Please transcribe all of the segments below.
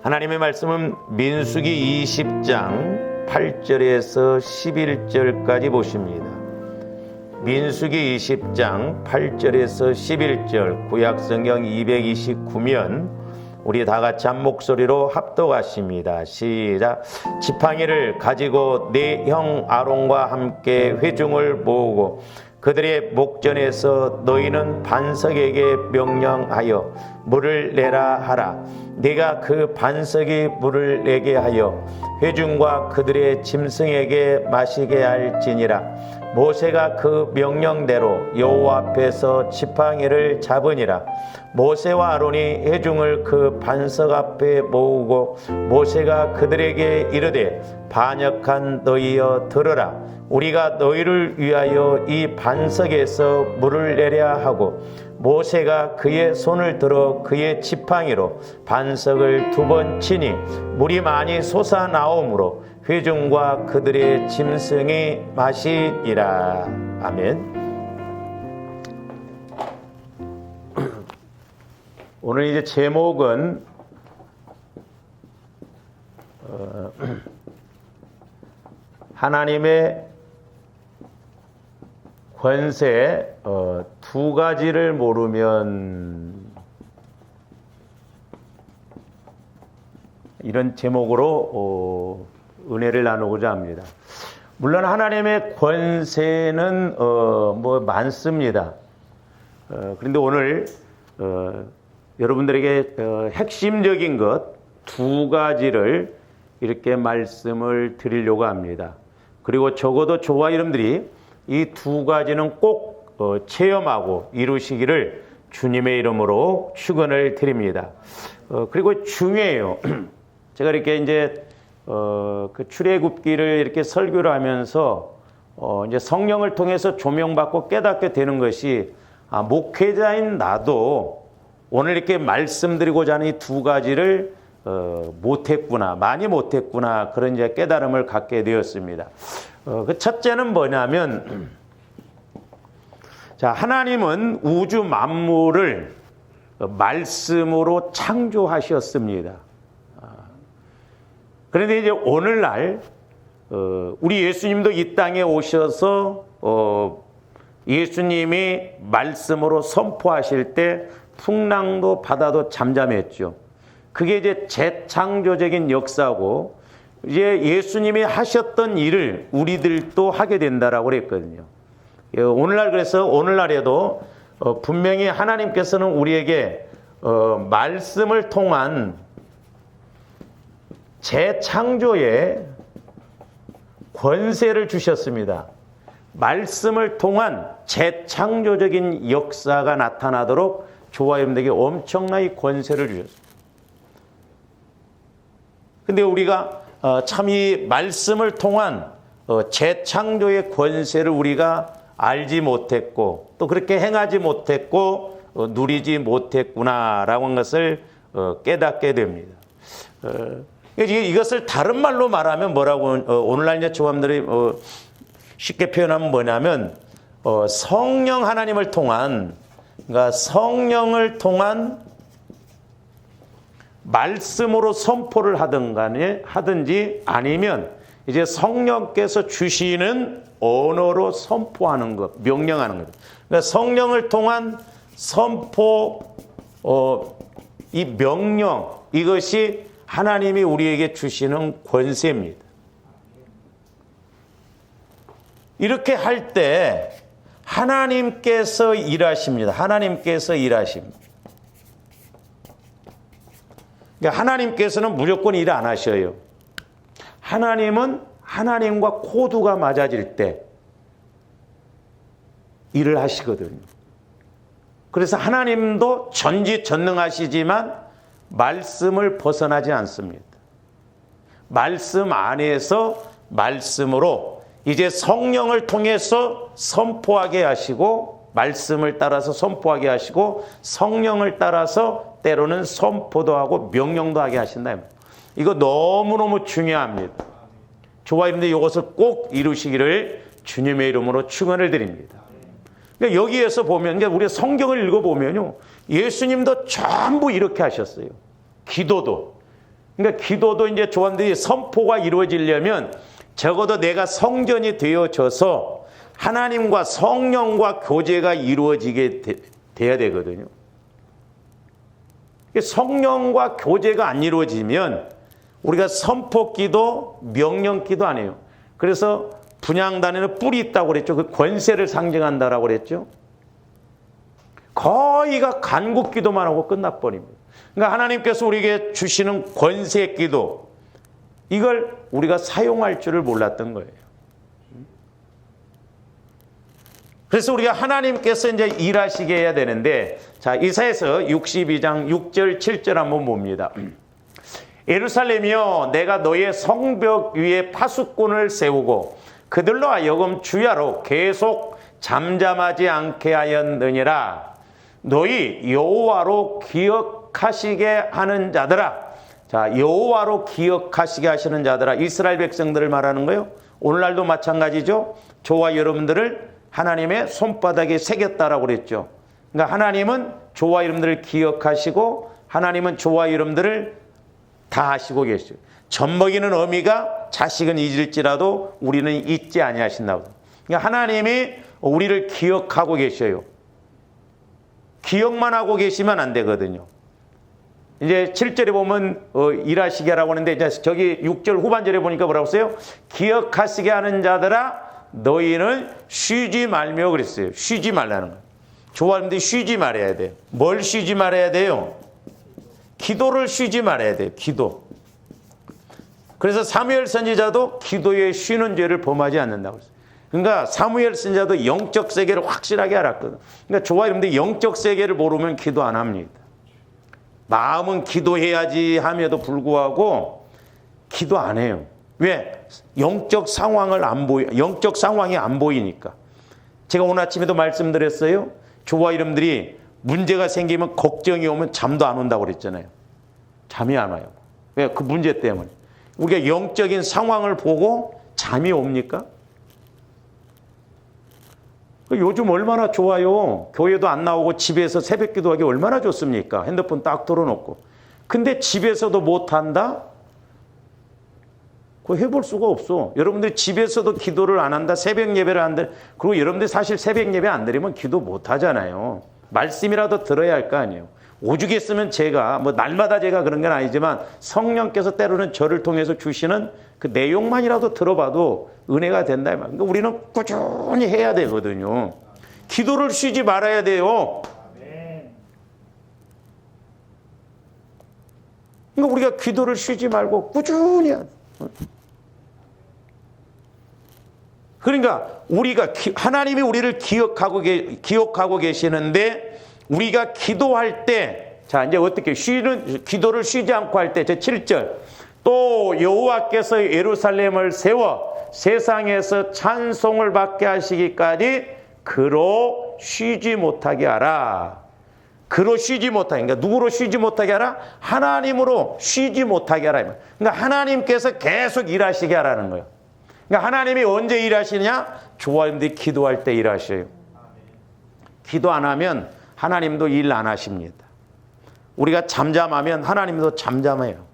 하나님의 말씀은 민수기 20장 8절에서 11절까지 보십니다. 민수기 20장 8절에서 11절 구약성경 229면 우리 다 같이 한 목소리로 합독하십니다. 시작. 지팡이를 가지고 네 형 아론과 함께 회중을 모으고 그들의 목전에서 너희는 반석에게 명령하여 물을 내라 하라. 네가 그 반석이 물을 내게 하여 회중과 그들의 짐승에게 마시게 할지니라. 모세가 그 명령대로 여호와 앞에서 지팡이를 잡으니라. 모세와 아론이 회중을 그 반석 앞에 모으고 모세가 그들에게 이르되 반역한 너희여 들으라. 우리가 너희를 위하여 이 반석에서 물을 내려 하고 모세가 그의 손을 들어 그의 지팡이로 반석을 2번 치니 물이 많이 솟아나오므로 회중과 그들의 짐승이 마시니라. 아멘. 오늘 이제 제목은 하나님의 권세 2가지를 모르면, 이런 제목으로 은혜를 나누고자 합니다. 물론 하나님의 권세는 많습니다. 그런데 오늘 여러분들에게 핵심적인 것 2가지를 이렇게 말씀을 드리려고 합니다. 그리고 적어도 저와 여러분들이 이 2가지는 꼭 체험하고 이루시기를 주님의 이름으로 축원을 드립니다. 그리고 중요해요. 제가 이렇게 이제 그 출애굽기를 이렇게 설교를 하면서 이제 성령을 통해서 조명받고 깨닫게 되는 것이 목회자인 나도 오늘 이렇게 말씀드리고자 하는 이 2가지를 못했구나, 많이 못했구나, 그런 이제 깨달음을 갖게 되었습니다. 그 첫째는 뭐냐면, 자, 하나님은 우주 만물을 말씀으로 창조하셨습니다. 그런데 이제 오늘날 우리 예수님도 이 땅에 오셔서 예수님이 말씀으로 선포하실 때 풍랑도 바다도 잠잠했죠. 그게 이제 재창조적인 역사고, 이제 예수님이 하셨던 일을 우리들도 하게 된다라고 그랬거든요. 오늘날, 그래서 오늘날에도 분명히 하나님께서는 우리에게 말씀을 통한 재창조의 권세를 주셨습니다. 말씀을 통한 재창조적인 역사가 나타나도록 저와 여러분들에게 엄청나게 권세를 주셨습니다. 근데 우리가 참 이 말씀을 통한 재창조의 권세를 우리가 알지 못했고 또 그렇게 행하지 못했고 누리지 못했구나라고 하는 것을 깨닫게 됩니다. 이것을 다른 말로 말하면 뭐라고, 오늘날 이제 조함들이 쉽게 표현하면 뭐냐면 성령 하나님을 통한, 그러니까 성령을 통한 말씀으로 선포를 하든지 아니면 이제 성령께서 주시는 언어로 선포하는 것, 명령하는 것. 그러니까 성령을 통한 선포, 이 명령, 이것이 하나님이 우리에게 주시는 권세입니다. 이렇게 할 때 하나님께서 일하십니다. 하나님께서 일하십니다. 그러니까 하나님께서는 무조건 일 안 하셔요. 하나님은 하나님과 코드가 맞아질 때 일을 하시거든요. 그래서 하나님도 전지전능하시지만 말씀을 벗어나지 않습니다. 말씀 안에서 말씀으로 이제 성령을 통해서 선포하게 하시고, 말씀을 따라서 선포하게 하시고, 성령을 따라서 때로는 선포도 하고 명령도 하게 하신다. 이거 너무너무 중요합니다. 저와 여러분들 이것을 꼭 이루시기를 주님의 이름으로 축원을 드립니다. 그러니까 여기에서 보면, 우리가 성경을 읽어보면요, 예수님도 전부 이렇게 하셨어요. 기도도. 그러니까 기도도 이제 조함들이 선포가 이루어지려면 적어도 내가 성전이 되어져서 하나님과 성령과 교제가 이루어지게 돼야 되거든요. 성령과 교제가 안 이루어지면 우리가 선포기도, 명령기도 안 해요. 그래서 분향단에는 뿔이 있다고 그랬죠. 그 권세를 상징한다라고 그랬죠. 거의가 간구기도만 하고 끝나버립니다. 그러니까 하나님께서 우리에게 주시는 권세기도, 이걸 우리가 사용할 줄을 몰랐던 거예요. 그래서 우리가 하나님께서 이제 일하시게 해야 되는데, 자, 이사야서 62장 6절 7절 한번 봅니다. 예루살렘이여, 내가 너의 성벽 위에 파수꾼을 세우고 그들로 하여금 주야로 계속 잠잠하지 않게 하였느니라. 너희 여호와로 기억하시게 하는 자들아. 자, 여호와로 기억하시게 하시는 자들아. 이스라엘 백성들을 말하는 거예요. 오늘날도 마찬가지죠. 저와 여러분들을 하나님의 손바닥에 새겼다라고 그랬죠. 그러니까 하나님은 저와 여러분들을 기억하시고 하나님은 저와 여러분들을 다 하시고 계시죠. 젖먹이는 어미가 자식은 잊을지라도 우리는 잊지 아니하신다고. 그러니까 하나님이 우리를 기억하고 계셔요. 기억만 하고 계시면 안 되거든요. 이제 7절에 보면 일하시게 하라고 하는데, 이제 저기 6절 후반절에 보니까 뭐라고 써요? 기억하시게 하는 자들아 너희는 쉬지 말며 그랬어요. 쉬지 말라는 거예요. 조화님들이 쉬지 말아야 돼요. 뭘 쉬지 말아야 돼요? 기도를 쉬지 말아야 돼요. 기도. 그래서 사무엘 선지자도 기도에 쉬는 죄를 범하지 않는다고 했어요. 그러니까 사무엘 선지자도 영적 세계를 확실하게 알았거든. 그러니까 저와 여러분들 영적 세계를 모르면 기도 안 합니다. 마음은 기도해야지 함에도 불구하고 기도 안 해요. 왜? 영적 상황이 안 보이니까. 제가 오늘 아침에도 말씀드렸어요. 저와 여러분들이 문제가 생기면, 걱정이 오면 잠도 안 온다고 그랬잖아요. 잠이 안 와요. 왜? 그 문제 때문에. 우리가 영적인 상황을 보고 잠이 옵니까? 요즘 얼마나 좋아요. 교회도 안 나오고 집에서 새벽 기도하기 얼마나 좋습니까? 핸드폰 딱 틀어놓고. 근데 집에서도 못한다? 그거 해볼 수가 없어. 여러분들 집에서도 기도를 안 한다, 새벽 예배를 안 드려. 그리고 여러분들 사실 새벽 예배 안 드리면 기도 못 하잖아요. 말씀이라도 들어야 할 거 아니에요. 오죽했으면 제가, 날마다 제가 그런 건 아니지만 성령께서 때로는 저를 통해서 주시는 그 내용만이라도 들어봐도 은혜가 된다. 그러니까 우리는 꾸준히 해야 되거든요. 기도를 쉬지 말아야 돼요. 그러니까 우리가 기도를 쉬지 말고 꾸준히 해야 돼. 그러니까 우리가 하나님이 우리를 기억하고 계시는데, 우리가 기도할 때, 자, 이제 어떻게 기도를 쉬지 않고 할 때, 제 7절. 또 여호와께서 예루살렘을 세워 세상에서 찬송을 받게 하시기까지 그로 쉬지 못하게 하라. 그로 쉬지 못하게. 그러니까 누구로 쉬지 못하게 하라? 하나님으로 쉬지 못하게 하라. 그러니까 하나님께서 계속 일하시게 하라는 거예요. 그러니까 하나님이 언제 일하시냐? 조화님들이 기도할 때 일하셔요. 기도 안 하면 하나님도 일 안 하십니다. 우리가 잠잠하면 하나님도 잠잠해요.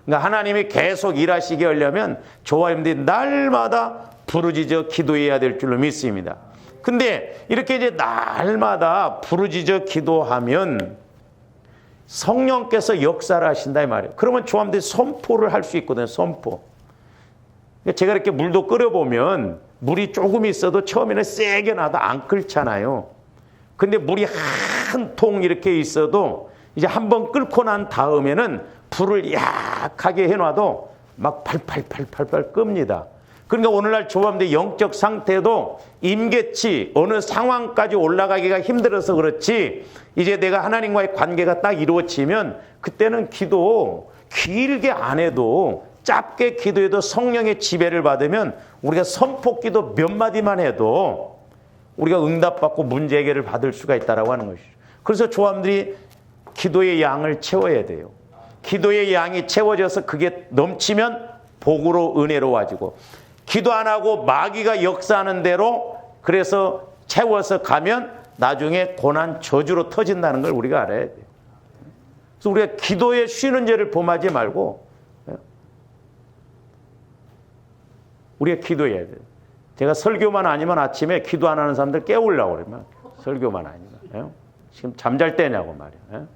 그러니까 하나님이 계속 일하시게 하려면 조화님들이 날마다 부르짖어 기도해야 될 줄로 믿습니다. 근데 이렇게 이제 날마다 부르짖어 기도하면 성령께서 역사를 하신다 이 말이에요. 그러면 조화님들이 선포를 할 수 있거든요. 선포. 제가 이렇게 물도 끓여보면 물이 조금 있어도 처음에는 세게 나도 안 끓잖아요. 근데 물이 한 통 이렇게 있어도 이제 한번 끓고 난 다음에는 불을 약하게 해놔도 막 팔팔 끕니다. 그러니까 오늘날 조합대 영적 상태도 임계치 어느 상황까지 올라가기가 힘들어서 그렇지, 이제 내가 하나님과의 관계가 딱 이루어지면 그때는 기도 길게 안 해도, 짧게 기도해도 성령의 지배를 받으면 우리가 선포기도 몇 마디만 해도 우리가 응답받고 문제 해결을 받을 수가 있다라고 하는 것이죠. 그래서 조함들이 기도의 양을 채워야 돼요. 기도의 양이 채워져서 그게 넘치면 복으로 은혜로워지고, 기도 안 하고 마귀가 역사하는 대로 그래서 채워서 가면 나중에 고난 저주로 터진다는 걸 우리가 알아야 돼요. 그래서 우리가 기도에 쉬는 죄를 범하지 말고 우리가 기도해야 돼요. 제가 설교만 아니면 아침에 기도 안 하는 사람들 깨우려고 그러면 설교만 아니면 지금 잠잘 때냐고 말이에요.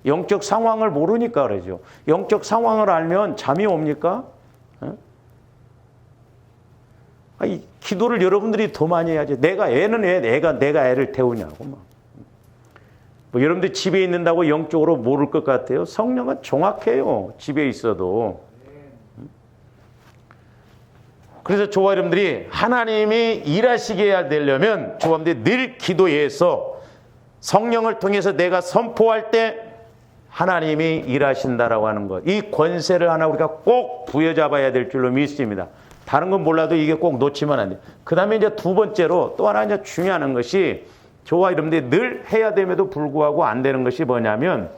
영적 상황을 모르니까 그러죠. 영적 상황을 알면 잠이 옵니까? 아니, 기도를 여러분들이 더 많이 해야지. 내가 애는 왜 내가 애를 태우냐고 막. 뭐 여러분들 집에 있는다고 영적으로 모를 것 같아요. 성령은 정확해요. 집에 있어도. 그래서 저와 여러분들이 하나님이 일하시게 해야 되려면 저와 여러분들이 늘 기도해서 성령을 통해서 내가 선포할 때 하나님이 일하신다라고 하는 것. 이 권세를 하나 우리가 꼭 부여잡아야 될 줄로 믿습니다. 다른 건 몰라도 이게 꼭 놓치면 안 돼요. 그 다음에 이제 두 번째로 또 하나 이제 중요한 것이 저와 여러분들이 늘 해야 됨에도 불구하고 안 되는 것이 뭐냐면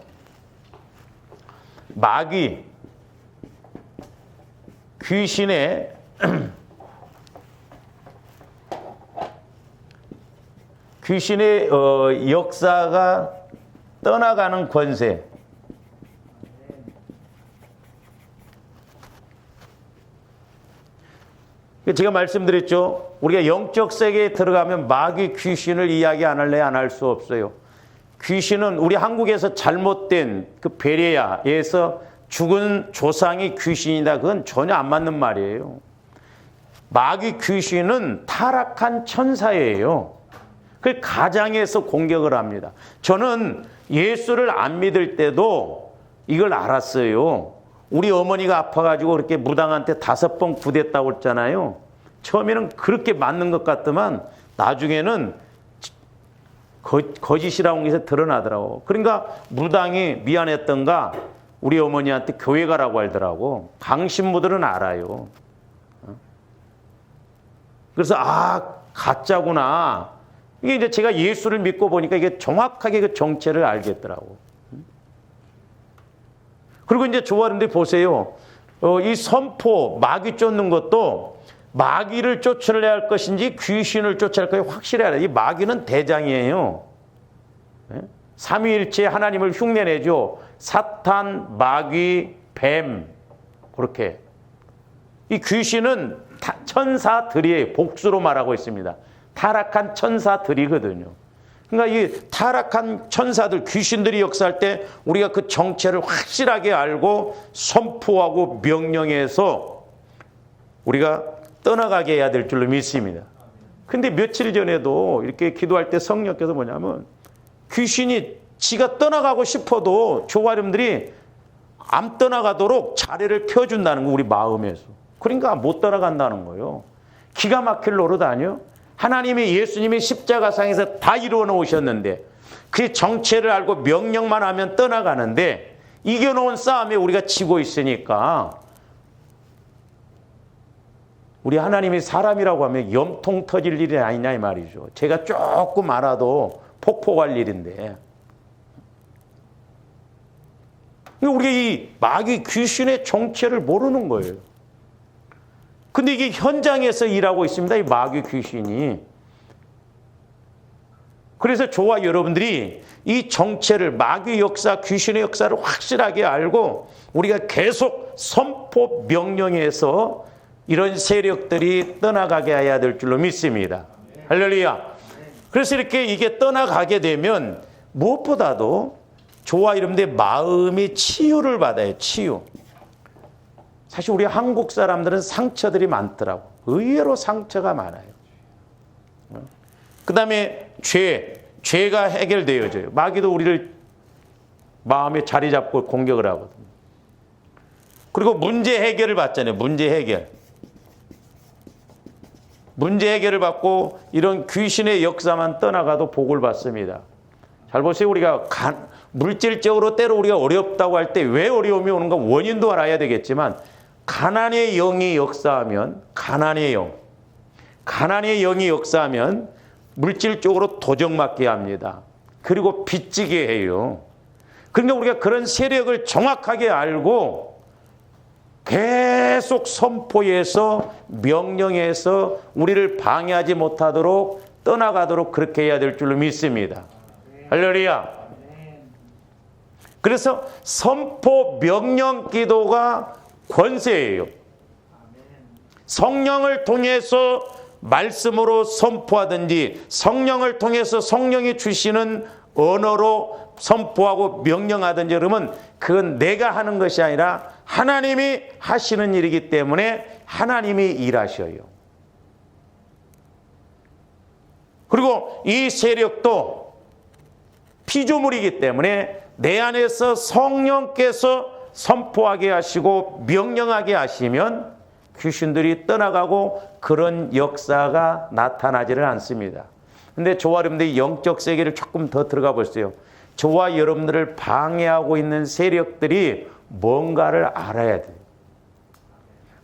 마귀, 귀신의 귀신의 역사가 떠나가는 권세. 제가 말씀드렸죠. 우리가 영적 세계에 들어가면 마귀 귀신을 이야기 안 할래 안 할 수 없어요. 귀신은 우리 한국에서 잘못된 그 베레아에서 죽은 조상이 귀신이다. 그건 전혀 안 맞는 말이에요. 마귀 귀신은 타락한 천사예요. 그 가장에서 공격을 합니다. 저는 예수를 안 믿을 때도 이걸 알았어요. 우리 어머니가 아파가지고 그렇게 무당한테 5번 구댔다고 했잖아요. 처음에는 그렇게 맞는 것 같더만 나중에는 거짓이라고 해서 드러나더라고. 그러니까 무당이 미안했던가 우리 어머니한테 교회 가라고 하더라고. 강신무들은 알아요. 그래서 가짜구나. 이게 이제 제가 예수를 믿고 보니까 이게 정확하게 그 정체를 알겠더라고. 그리고 이제 저와 여러분들이 보세요. 이 선포, 마귀 쫓는 것도 마귀를 쫓아내야 할 것인지 귀신을 쫓아야 할 것인지 확실해야 돼. 이 마귀는 대장이에요. 삼위일체 하나님을 흉내내죠. 사탄, 마귀, 뱀. 그렇게. 이 귀신은 천사들이에요. 복수로 말하고 있습니다. 타락한 천사들이거든요. 그러니까 이 타락한 천사들, 귀신들이 역사할 때 우리가 그 정체를 확실하게 알고 선포하고 명령해서 우리가 떠나가게 해야 될 줄로 믿습니다. 근데 며칠 전에도 이렇게 기도할 때 성령께서 뭐냐면 귀신이 지가 떠나가고 싶어도 저와 여러분들이 안 떠나가도록 자리를 펴준다는 거, 우리 마음에서. 그러니까 못 떠나간다는 거예요. 기가 막힐 노릇 아니요? 하나님이 예수님이 십자가상에서 다 이루어 놓으셨는데 그 정체를 알고 명령만 하면 떠나가는데 이겨놓은 싸움에 우리가 지고 있으니까 우리 하나님이 사람이라고 하면 염통 터질 일이 아니냐 이 말이죠. 제가 조금 알아도 폭포갈 일인데 우리가 이 마귀 귀신의 정체를 모르는 거예요. 근데 이게 현장에서 일하고 있습니다. 이 마귀 귀신이. 그래서 저와 여러분들이 이 정체를, 마귀 역사, 귀신의 역사를 확실하게 알고 우리가 계속 선포 명령해서 이런 세력들이 떠나가게 해야 될 줄로 믿습니다. 할렐루야. 그래서 이렇게 이게 떠나가게 되면 무엇보다도 저와 여러분들의 마음이 치유를 받아요. 치유. 사실 우리 한국 사람들은 상처들이 많더라고. 의외로 상처가 많아요. 그 다음에 죄가 해결되어져요. 마귀도 우리를 마음에 자리 잡고 공격을 하거든요. 그리고 문제 해결을 받잖아요. 문제 해결. 문제 해결을 받고 이런 귀신의 역사만 떠나가도 복을 받습니다. 잘 보세요. 우리가 물질적으로 때로 우리가 어렵다고 할 때 왜 어려움이 오는가 원인도 알아야 되겠지만 가난의 영이 역사하면 가난의 영이 역사하면 물질적으로 도적맞게 합니다. 그리고 빚지게 해요. 그러니까 우리가 그런 세력을 정확하게 알고 계속 선포해서 명령해서 우리를 방해하지 못하도록 떠나가도록 그렇게 해야 될 줄로 믿습니다. 할렐루야. 그래서 선포 명령 기도가 권세예요. 성령을 통해서 말씀으로 선포하든지 성령을 통해서 성령이 주시는 언어로 선포하고 명령하든지 그러면 그건 내가 하는 것이 아니라 하나님이 하시는 일이기 때문에 하나님이 일하셔요. 그리고 이 세력도 피조물이기 때문에 내 안에서 성령께서 선포하게 하시고 명령하게 하시면 귀신들이 떠나가고 그런 역사가 나타나지를 않습니다. 근데 저와 여러분들이 영적 세계를 조금 더 들어가 보세요. 저와 여러분들을 방해하고 있는 세력들이 뭔가를 알아야 돼요.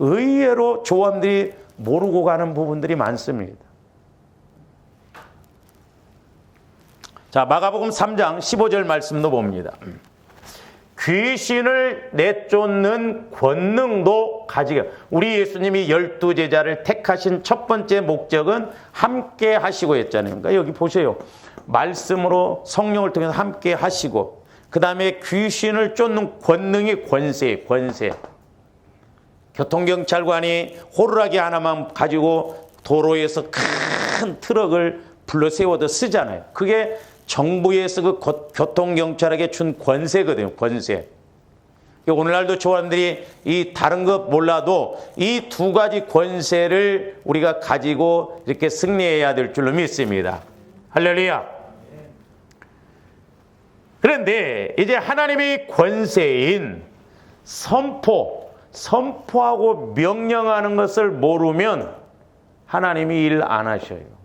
의외로 저와 여러분들이 모르고 가는 부분들이 많습니다. 자, 마가복음 3장 15절 말씀도 봅니다. 귀신을 내쫓는 권능도 가지게. 우리 예수님이 12제자를 택하신 첫 번째 목적은 함께 하시고 했잖아요. 그러니까 여기 보세요. 말씀으로 성령을 통해서 함께 하시고 그 다음에 귀신을 쫓는 권능이 권세. 교통경찰관이 호루라기 하나만 가지고 도로에서 큰 트럭을 불러 세워도 쓰잖아요. 그게 정부에서 그 교통경찰에게 준 권세거든요. 권세. 오늘날도 저사람들이 이 다른 것 몰라도 이 두 가지 권세를 우리가 가지고 이렇게 승리해야 될 줄로 믿습니다. 할렐루야. 그런데 이제 하나님의 권세인 선포하고 명령하는 것을 모르면 하나님이 일 안 하셔요.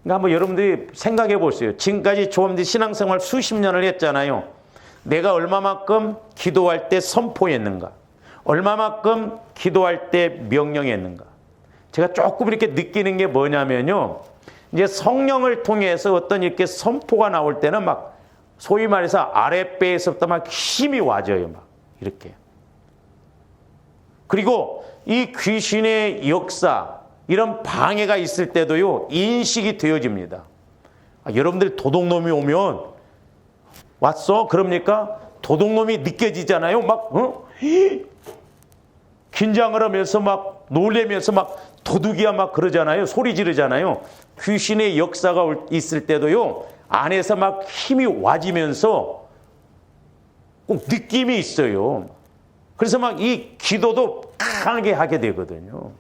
그러니까 한번 여러분들이 생각해 보세요. 지금까지 저분들이 신앙생활 수십 년을 했잖아요. 내가 얼마만큼 기도할 때 선포했는가? 얼마만큼 기도할 때 명령했는가? 제가 조금 이렇게 느끼는 게 뭐냐면요. 이제 성령을 통해서 어떤 이렇게 선포가 나올 때는 막 소위 말해서 아랫배에서부터 막 힘이 와져요. 막 이렇게. 그리고 이 귀신의 역사, 이런 방해가 있을 때도요, 인식이 되어집니다. 여러분들 도둑놈이 오면, 왔어? 그럽니까? 도둑놈이 느껴지잖아요. 막, 긴장을 하면서 막 놀래면서 막 도둑이야 막 그러잖아요. 소리 지르잖아요. 귀신의 역사가 있을 때도요, 안에서 막 힘이 와지면서 꼭 느낌이 있어요. 그래서 막 이 기도도 강하게 하게 되거든요.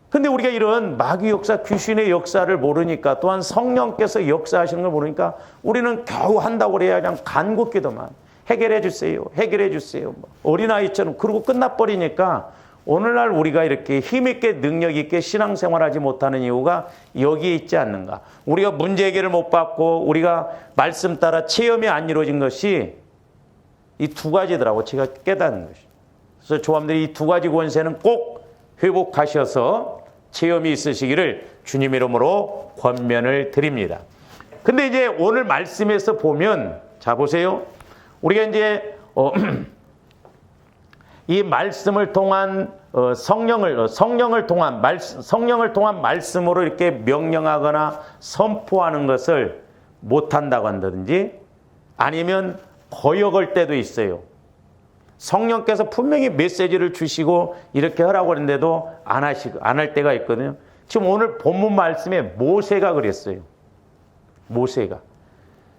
근데 우리가 이런 마귀 역사, 귀신의 역사를 모르니까 또한 성령께서 역사하시는 걸 모르니까 우리는 겨우 한다고 그래야 그냥 간곡기도만 해결해 주세요. 해결해 주세요. 어린아이처럼 그러고 끝나버리니까 오늘날 우리가 이렇게 힘있게 능력있게 신앙생활하지 못하는 이유가 여기에 있지 않는가. 우리가 문제 해결을 못 받고 우리가 말씀 따라 체험이 안 이루어진 것이 이 두 가지더라고 제가 깨닫는 것이. 그래서 조함들이 이 두 가지 권세는 꼭 회복하셔서 체험이 있으시기를 주님 이름으로 권면을 드립니다. 근데 이제 오늘 말씀에서 보면 자 보세요. 우리가 이제 이 말씀을 통한 성령을 통한 말씀으로 이렇게 명령하거나 선포하는 것을 못한다고 한다든지 아니면 거역할 때도 있어요. 성령께서 분명히 메시지를 주시고 이렇게 하라고 하는데도 안 할 때가 있거든요. 지금 오늘 본문 말씀에 모세가 그랬어요. 모세가.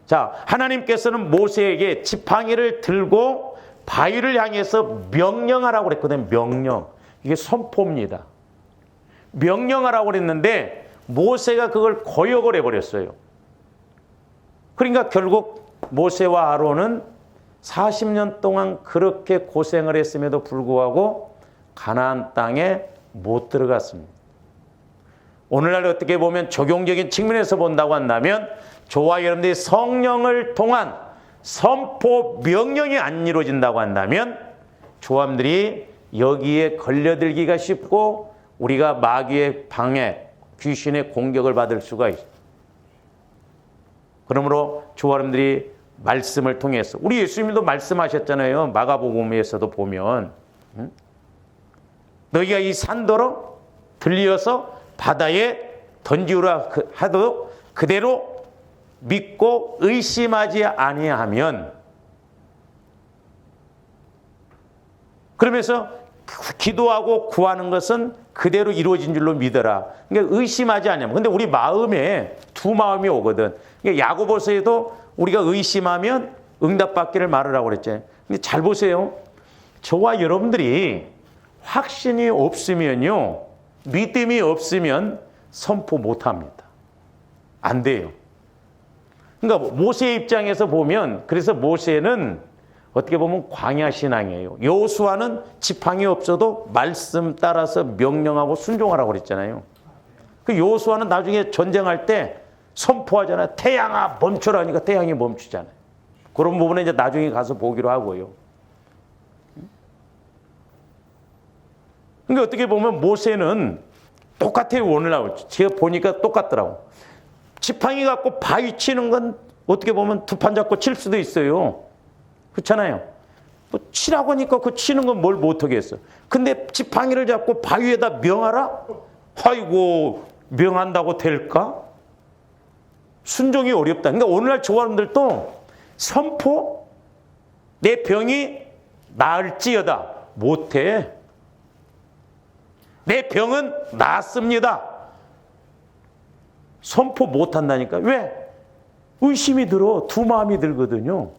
자, 하나님께서는 모세에게 지팡이를 들고 바위를 향해서 명령하라고 그랬거든요. 명령. 이게 선포입니다. 명령하라고 그랬는데 모세가 그걸 거역을 해버렸어요. 그러니까 결국 모세와 아론은 40년 동안 그렇게 고생을 했음에도 불구하고 가나안 땅에 못 들어갔습니다. 오늘날 어떻게 보면 적용적인 측면에서 본다고 한다면 저와 여러분들이 성령을 통한 선포 명령이 안 이루어진다고 한다면 조함들이 여기에 걸려들기가 쉽고 우리가 마귀의 방해, 귀신의 공격을 받을 수가 있어요. 그러므로 저와 여러분들이 말씀을 통해서 우리 예수님도 말씀하셨잖아요. 마가복음에서도 보면 너희가 이 산더러 들리어서 바다에 던지우라 하도 그대로 믿고 의심하지 아니하면, 그러면서 기도하고 구하는 것은 그대로 이루어진 줄로 믿어라. 그러니까 의심하지 않으면. 근데 우리 마음에 두 마음이 오거든. 그러니까 야고보서에도 우리가 의심하면 응답받기를 말하라고 그랬잖아요. 근데 잘 보세요. 저와 여러분들이 확신이 없으면요, 믿음이 없으면 선포 못합니다. 안 돼요. 그러니까 모세 입장에서 보면, 그래서 모세는 어떻게 보면 광야 신앙이에요. 여호수아는 지팡이 없어도 말씀 따라서 명령하고 순종하라고 그랬잖아요. 그 여호수아는 나중에 전쟁할 때 선포하잖아요. 태양아 멈춰라 하니까 태양이 멈추잖아요. 그런 부분은 이제 나중에 가서 보기로 하고요. 그러니까 어떻게 보면 모세는 똑같아요. 오늘날 제가 보니까 똑같더라고. 지팡이 갖고 바위 치는 건 어떻게 보면 두 판 잡고 칠 수도 있어요. 그렇잖아요. 뭐 치라고 하니까 그 치는 건 뭘 못하겠어. 근데 지팡이를 잡고 바위에다 명하라? 아이고, 명한다고 될까? 순종이 어렵다. 그러니까 오늘날 조합원들도 선포, 내 병이 나을지어다. 못해. 내 병은 낫습니다. 선포 못한다니까. 왜? 의심이 들어. 두 마음이 들거든요.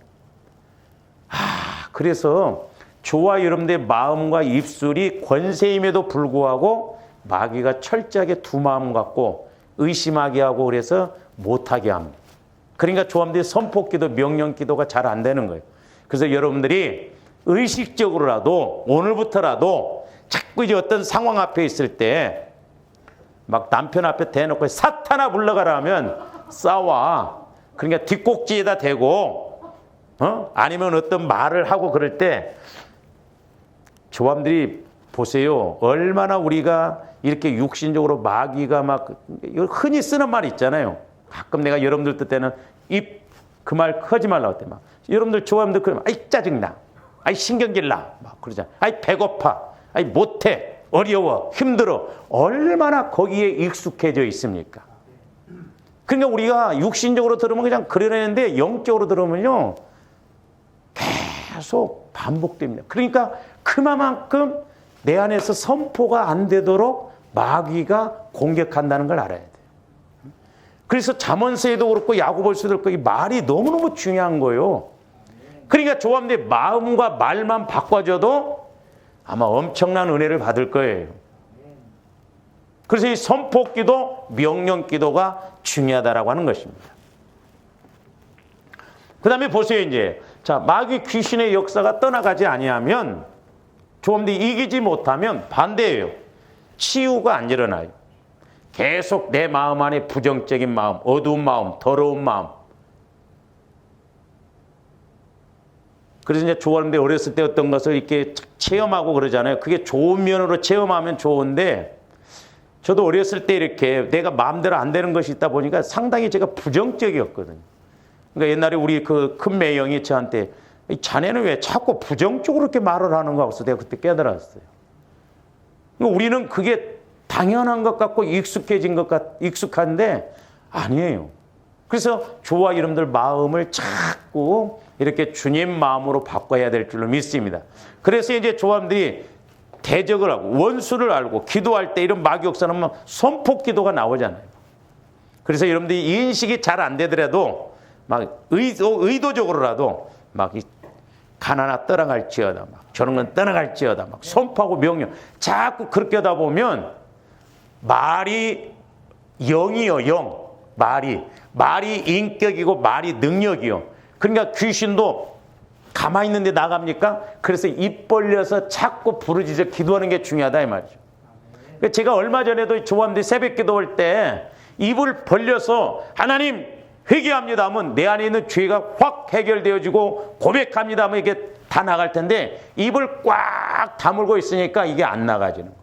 그래서 저와 여러분들의 마음과 입술이 권세임에도 불구하고 마귀가 철저하게 두 마음 갖고 의심하게 하고 그래서 못하게 합니다. 그러니까 조합들이 선포기도 명령기도가 잘 안 되는 거예요. 그래서 여러분들이 의식적으로라도 오늘부터라도 자꾸 이제 어떤 상황 앞에 있을 때 막 남편 앞에 대놓고 사탄아 물러가라 하면 싸워. 그러니까 뒷꼭지에다 대고 아니면 어떤 말을 하고 그럴 때 조함들이 보세요. 얼마나 우리가 이렇게 육신적으로 마귀가 막 흔히 쓰는 말 있잖아요. 가끔 내가 여러분들 때는 입 그 말 하지 말라고 할 때 막 여러분들 조함들 그러면 아이 짜증나. 아이 신경질 나. 막 그러잖아. 아이 배고파. 아이 못해. 어려워. 힘들어. 얼마나 거기에 익숙해져 있습니까? 그러니까 우리가 육신적으로 들으면 그냥 그러는데 영적으로 들으면요. 계속 반복됩니다. 그러니까 그만큼 내 안에서 선포가 안 되도록 마귀가 공격한다는 걸 알아야 돼요. 그래서 잠언서에도 그렇고 야고보서에도 그렇고 이 말이 너무너무 중요한 거예요. 그러니까 조합들 마음과 말만 바꿔줘도 아마 엄청난 은혜를 받을 거예요. 그래서 이 선포기도 명령기도가 중요하다라고 하는 것입니다. 그 다음에 보세요. 이제 자, 마귀 귀신의 역사가 떠나가지 아니하면 조금도 이기지 못하면 반대예요. 치유가 안 일어나요. 계속 내 마음 안에 부정적인 마음, 어두운 마음, 더러운 마음. 그래서 이제 좋아하는데 어렸을 때 어떤 것을 이렇게 체험하고 그러잖아요. 그게 좋은 면으로 체험하면 좋은데 저도 어렸을 때 이렇게 내가 마음대로 안 되는 것이 있다 보니까 상당히 제가 부정적이었거든요. 그러니까 옛날에 우리 그 큰 매형이 저한테 자네는 왜 자꾸 부정적으로 이렇게 말을 하는가 해서 내가 그때 깨달았어요. 그러니까 우리는 그게 당연한 것 같고 익숙해진 익숙한데 아니에요. 그래서 저와 여러분들 마음을 자꾸 이렇게 주님 마음으로 바꿔야 될 줄로 믿습니다. 그래서 이제 조함들이 대적을 하고 원수를 알고 기도할 때 이런 마귀 역사는 선포 기도가 나오잖아요. 그래서 여러분들이 이 인식이 잘 안 되더라도 막 의도적으로라도 막 가나나 떠나갈지어다, 막 저런 건 떠나갈지어다, 막 선포하고 명령. 자꾸 그렇게 하다 보면 말이 영이요, 영. 말이 인격이고 말이 능력이요. 그러니까 귀신도 가만히 있는데 나갑니까? 그래서 입 벌려서 자꾸 부르짖어 기도하는 게 중요하다 이 말이죠. 그러니까 제가 얼마 전에도 조함들이 새벽 기도할 때 입을 벌려서 하나님 회개합니다 하면 내 안에 있는 죄가 확 해결되어지고 고백합니다 하면 이게 다 나갈 텐데 입을 꽉 다물고 있으니까 이게 안 나가지는 거예요.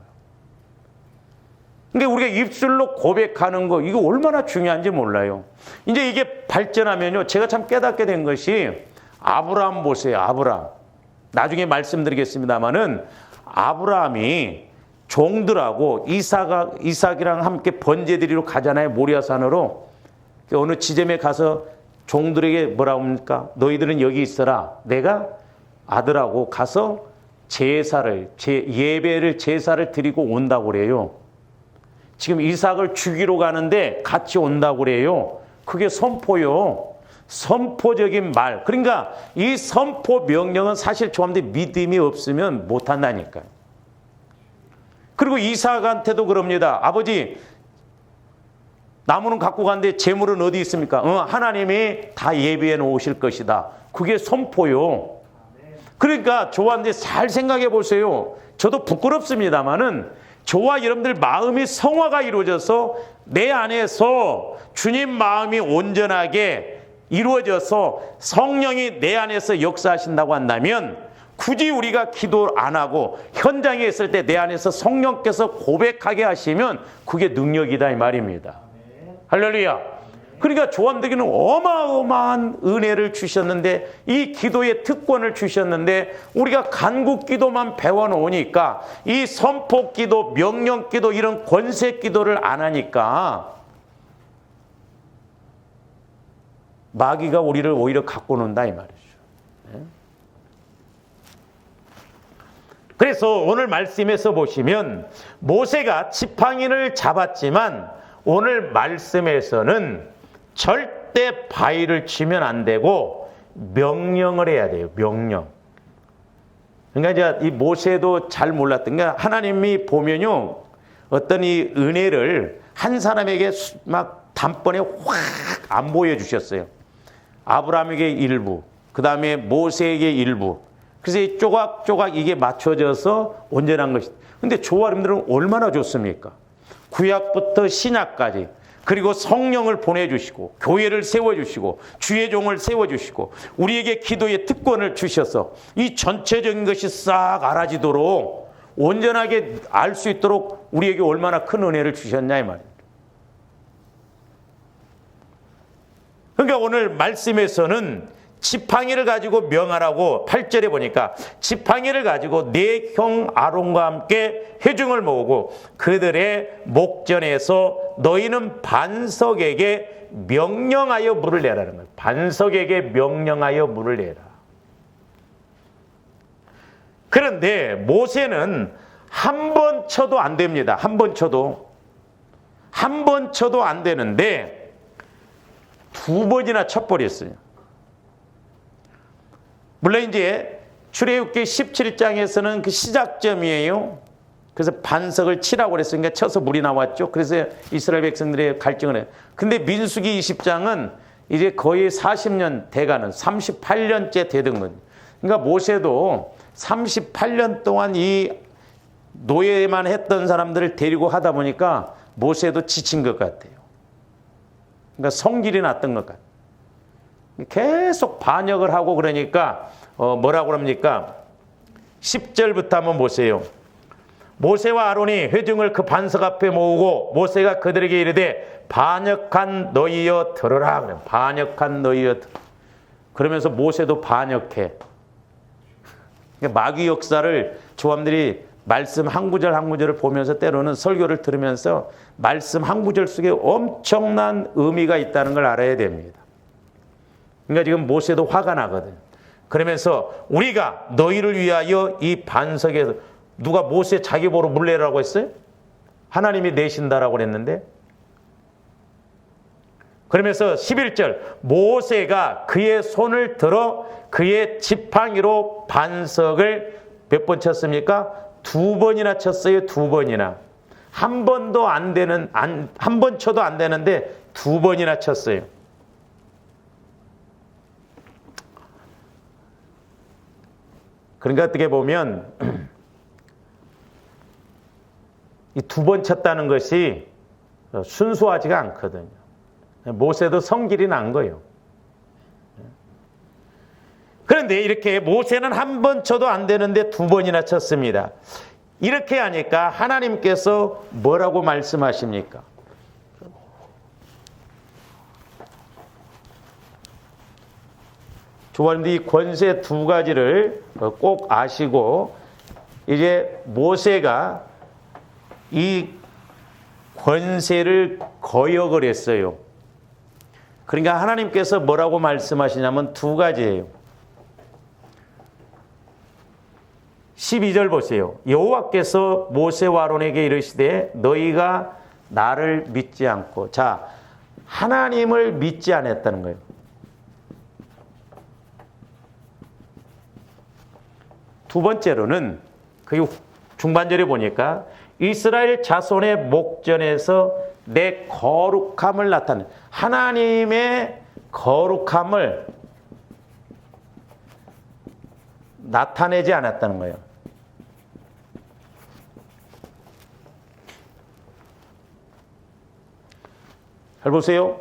그러니까 우리가 입술로 고백하는 거 이거 얼마나 중요한지 몰라요. 이제 이게 발전하면요. 제가 참 깨닫게 된 것이 아브라함 보세요. 아브라함. 나중에 말씀드리겠습니다마는 아브라함이 종들하고 이삭이랑 함께 번제드리러 가잖아요. 모리아산으로. 어느 지점에 가서 종들에게 뭐라고 합니까? 너희들은 여기 있어라. 내가 아들하고 가서 예배를 제사를 드리고 온다고 그래요. 지금 이삭을 죽이러 가는데 같이 온다고 그래요. 그게 선포요. 선포적인 말. 그러니까 이 선포 명령은 사실 저한테 믿음이 없으면 못한다니까요. 그리고 이삭한테도 그럽니다. 아버지, 나무는 갖고 갔는데 재물은 어디 있습니까? 하나님이 다 예비해 놓으실 것이다. 그게 선포요. 그러니까 저한테 잘 생각해 보세요. 저도 부끄럽습니다만은 저와 여러분들 마음이 성화가 이루어져서 내 안에서 주님 마음이 온전하게 이루어져서 성령이 내 안에서 역사하신다고 한다면 굳이 우리가 기도 안 하고 현장에 있을 때 내 안에서 성령께서 고백하게 하시면 그게 능력이다 이 말입니다. 할렐루야. 그러니까 조함되기는 어마어마한 은혜를 주셨는데 이 기도의 특권을 주셨는데 우리가 간구 기도만 배워놓으니까 이 선포 기도, 명령 기도 이런 권세 기도를 안 하니까 마귀가 우리를 오히려 갖고 논다 이 말이죠. 그래서 오늘 말씀에서 보시면 모세가 지팡이를 잡았지만 오늘 말씀에서는 절대 바위를 치면 안 되고 명령을 해야 돼요. 명령. 그러니까 이제 이 모세도 잘 몰랐던 게 하나님이 보면요 어떤 이 은혜를 한 사람에게 막 단번에 확 안 보여주셨어요. 아브라함에게 일부, 그 다음에 모세에게 일부. 그래서 이 조각조각 이게 맞춰져서 온전한 것이다. 근데 조아림들은 얼마나 좋습니까? 구약부터 신약까지 그리고 성령을 보내주시고 교회를 세워주시고 주의 종을 세워주시고 우리에게 기도의 특권을 주셔서 이 전체적인 것이 싹 알아지도록 온전하게 알 수 있도록 우리에게 얼마나 큰 은혜를 주셨냐 이 말입니다. 그러니까 오늘 말씀에서는 지팡이를 가지고 명하라고 8절에 보니까 지팡이를 가지고 네 형 아론과 함께 회중을 모으고 그들의 목전에서 너희는 반석에게 명령하여 물을 내라는 거예요. 반석에게 명령하여 물을 내라. 그런데 모세는 한 번 쳐도 안 됩니다. 한 번 쳐도 안 되는데 두 번이나 쳐버렸어요. 물론 이제 출애굽기 17장에서는 그 시작점이에요. 그래서 반석을 치라고 그랬으니까 쳐서 물이 나왔죠. 그래서 이스라엘 백성들의 갈증을 해요. 근데 민수기 20장은 이제 거의 40년 돼가는 38년째 되던 거예요. 그러니까 모세도 38년 동안 이 노예만 했던 사람들을 데리고 하다 보니까 모세도 지친 것 같아요. 그러니까 성질이 났던 것 같아요. 계속 반역을 하고 그러니까 뭐라고 합니까? 10절부터 한번 보세요. 모세와 아론이 회중을 그 반석 앞에 모으고 모세가 그들에게 이르되 반역한 너희여 들으라. 그래. 반역한 너희여 들으라. 그러면서 모세도 반역해. 그러니까 마귀 역사를 조함들이 말씀 한 구절 한 구절을 보면서 때로는 설교를 들으면서 말씀 한 구절 속에 엄청난 의미가 있다는 걸 알아야 됩니다. 그러니까 지금 모세도 화가 나거든. 그러면서 우리가 너희를 위하여 이 반석에서 누가 모세 자기 보러 물 내라고 했어요? 하나님이 내신다라고 그랬는데. 그러면서 11절 모세가 그의 손을 들어 그의 지팡이로 반석을 몇 번 쳤습니까? 두 번이나 쳤어요. 두 번이나. 한 번도 안 되는 한 번 쳐도 안 되는데 두 번이나 쳤어요. 그러니까 어떻게 보면 이 두 번 쳤다는 것이 순수하지가 않거든요. 모세도 성질이 난 거예요. 그런데 이렇게 모세는 한 번 쳐도 안 되는데 두 번이나 쳤습니다. 이렇게 하니까 하나님께서 뭐라고 말씀하십니까? 조원들 이 권세 두 가지를 꼭 아시고 이제 모세가 이 권세를 거역을 했어요. 그러니까 하나님께서 뭐라고 말씀하시냐면 두 가지예요. 12절 보세요. 여호와께서 모세와 아론에게 이르시되 너희가 나를 믿지 않고, 자, 하나님을 믿지 않았다는 거예요. 두 번째로는 그 중반절에 보니까 이스라엘 자손의 목전에서 내 거룩함을 나타내, 하나님의 거룩함을 나타내지 않았다는 거예요. 잘 보세요.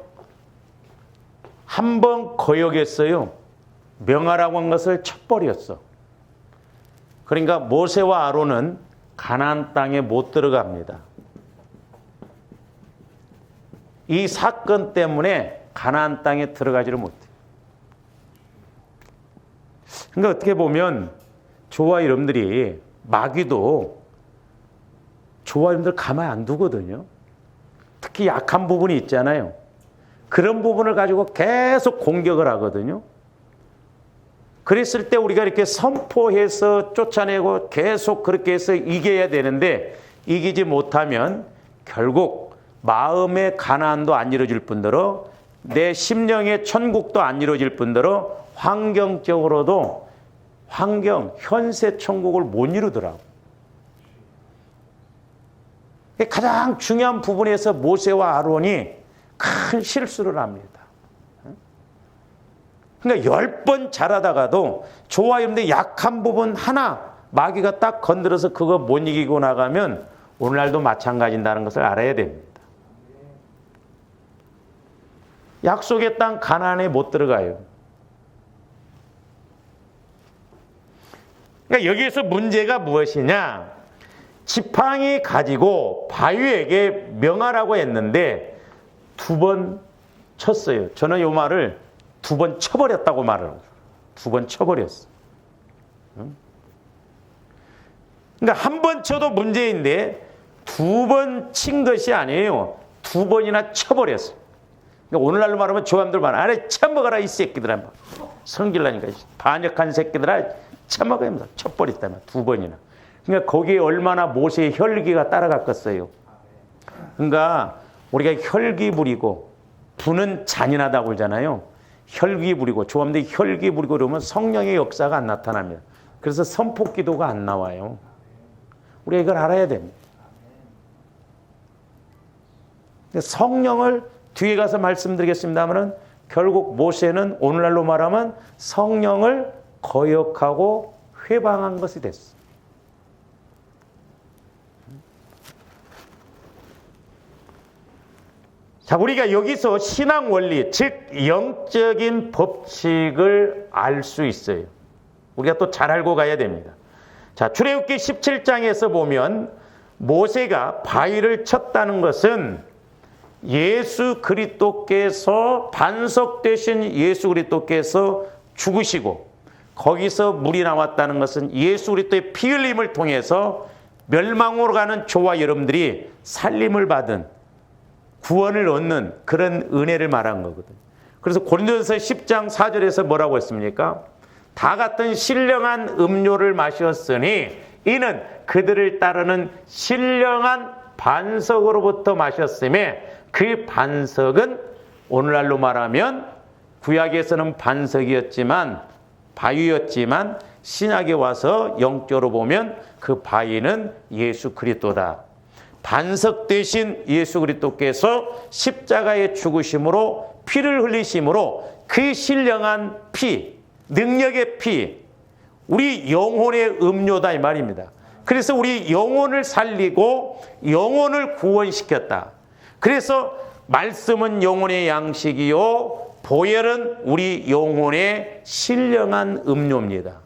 한 번 거역했어요. 명하라고 한 것을 쳐버렸어. 그러니까 모세와 아론은 가나안 땅에 못 들어갑니다. 이 사건 때문에 가나안 땅에 들어가지를 못해요. 그러니까 어떻게 보면 저와 여러분들이 마귀도 저와 여러분들 가만히 안 두거든요. 특히 약한 부분이 있잖아요. 그런 부분을 가지고 계속 공격을 하거든요. 그랬을 때 우리가 이렇게 선포해서 쫓아내고 계속 그렇게 해서 이겨야 되는데, 이기지 못하면 결국 마음의 가나안도 안 이루어질 뿐더러 내 심령의 천국도 안 이루어질 뿐더러 환경적으로도 현세 천국을 못 이루더라고. 가장 중요한 부분에서 모세와 아론이 큰 실수를 합니다. 그러니까 10번 잘하다가도 저와 여러분들 약한 부분 하나 마귀가 딱 건드려서 그거 못 이기고 나가면 오늘날도 마찬가지다는 것을 알아야 됩니다. 약속의 땅 가나안에 못 들어가요. 그러니까 여기에서 문제가 무엇이냐? 지팡이 가지고 바위에게 명하라고 했는데 2번 쳤어요. 저는 이 말을 2번 쳐버렸다고 말을 해요. 2번 쳐버렸어. 그러니까 한 번 쳐도 문제인데 2번 친 것이 아니에요. 2번이나 쳐버렸어. 그러니까 오늘날로 말하면 조감들 말, 아래 쳐먹어라 이 새끼들아. 성질나니까 반역한 새끼들아 쳐먹어야 쳐버렸다면 2번이나. 그러니까 거기에 얼마나 모세의 혈기가 따라갔겠어요. 그러니까 우리가 혈기 부리고 부는 잔인하다고 그러잖아요. 혈기 부리고, 조함들이 혈기 부리고 그러면 성령의 역사가 안 나타납니다. 그래서 선포 기도가 안 나와요. 우리가 이걸 알아야 됩니다. 성령을 뒤에 가서 말씀드리겠습니다만 결국 모세는 오늘날로 말하면 성령을 거역하고 회방한 것이 됐어. 자, 우리가 여기서 신앙 원리, 즉 영적인 법칙을 알 수 있어요. 우리가 또 잘 알고 가야 됩니다. 자, 출애굽기 17장에서 보면 모세가 바위를 쳤다는 것은 예수 그리스도께서 반석 되신 예수 그리스도께서 죽으시고 거기서 물이 나왔다는 것은 예수 그리스도의 피 흘림을 통해서 멸망으로 가는 저와 여러분들이 살림을 받은 구원을 얻는 그런 은혜를 말한 거거든요. 그래서 고린도전서 10장 4절에서 뭐라고 했습니까? 다 같은 신령한 음료를 마셨으니 이는 그들을 따르는 신령한 반석으로부터 마셨음에 그 반석은 오늘날로 말하면 구약에서는 반석이었지만 바위였지만 신약에 와서 영적으로 보면 그 바위는 예수 그리스도다. 반석 대신 예수 그리스도께서 십자가의 죽으심으로 피를 흘리심으로 그 신령한 피, 능력의 피, 우리 영혼의 음료다 이 말입니다. 그래서 우리 영혼을 살리고 영혼을 구원시켰다. 그래서 말씀은 영혼의 양식이요 보혈은 우리 영혼의 신령한 음료입니다.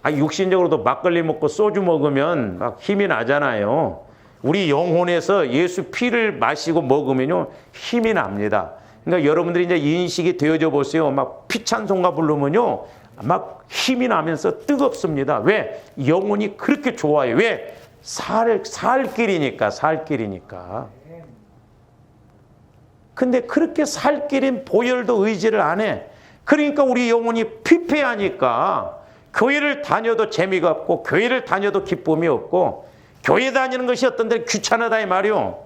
육신적으로도 막걸리 먹고 소주 먹으면 막 힘이 나잖아요. 우리 영혼에서 예수 피를 마시고 먹으면요 힘이 납니다. 그러니까 여러분들이 이제 인식이 되어져 보세요. 막 피찬송가 부르면요 막 힘이 나면서 뜨겁습니다. 왜? 영혼이 그렇게 좋아요. 왜? 살 길이니까. 근데 그렇게 살 길인 보혈도 의지를 안 해. 그러니까 우리 영혼이 피폐하니까 교회를 다녀도 재미가 없고 교회를 다녀도 기쁨이 없고 교회 다니는 것이 어떤 데는 귀찮하다 이 말이요.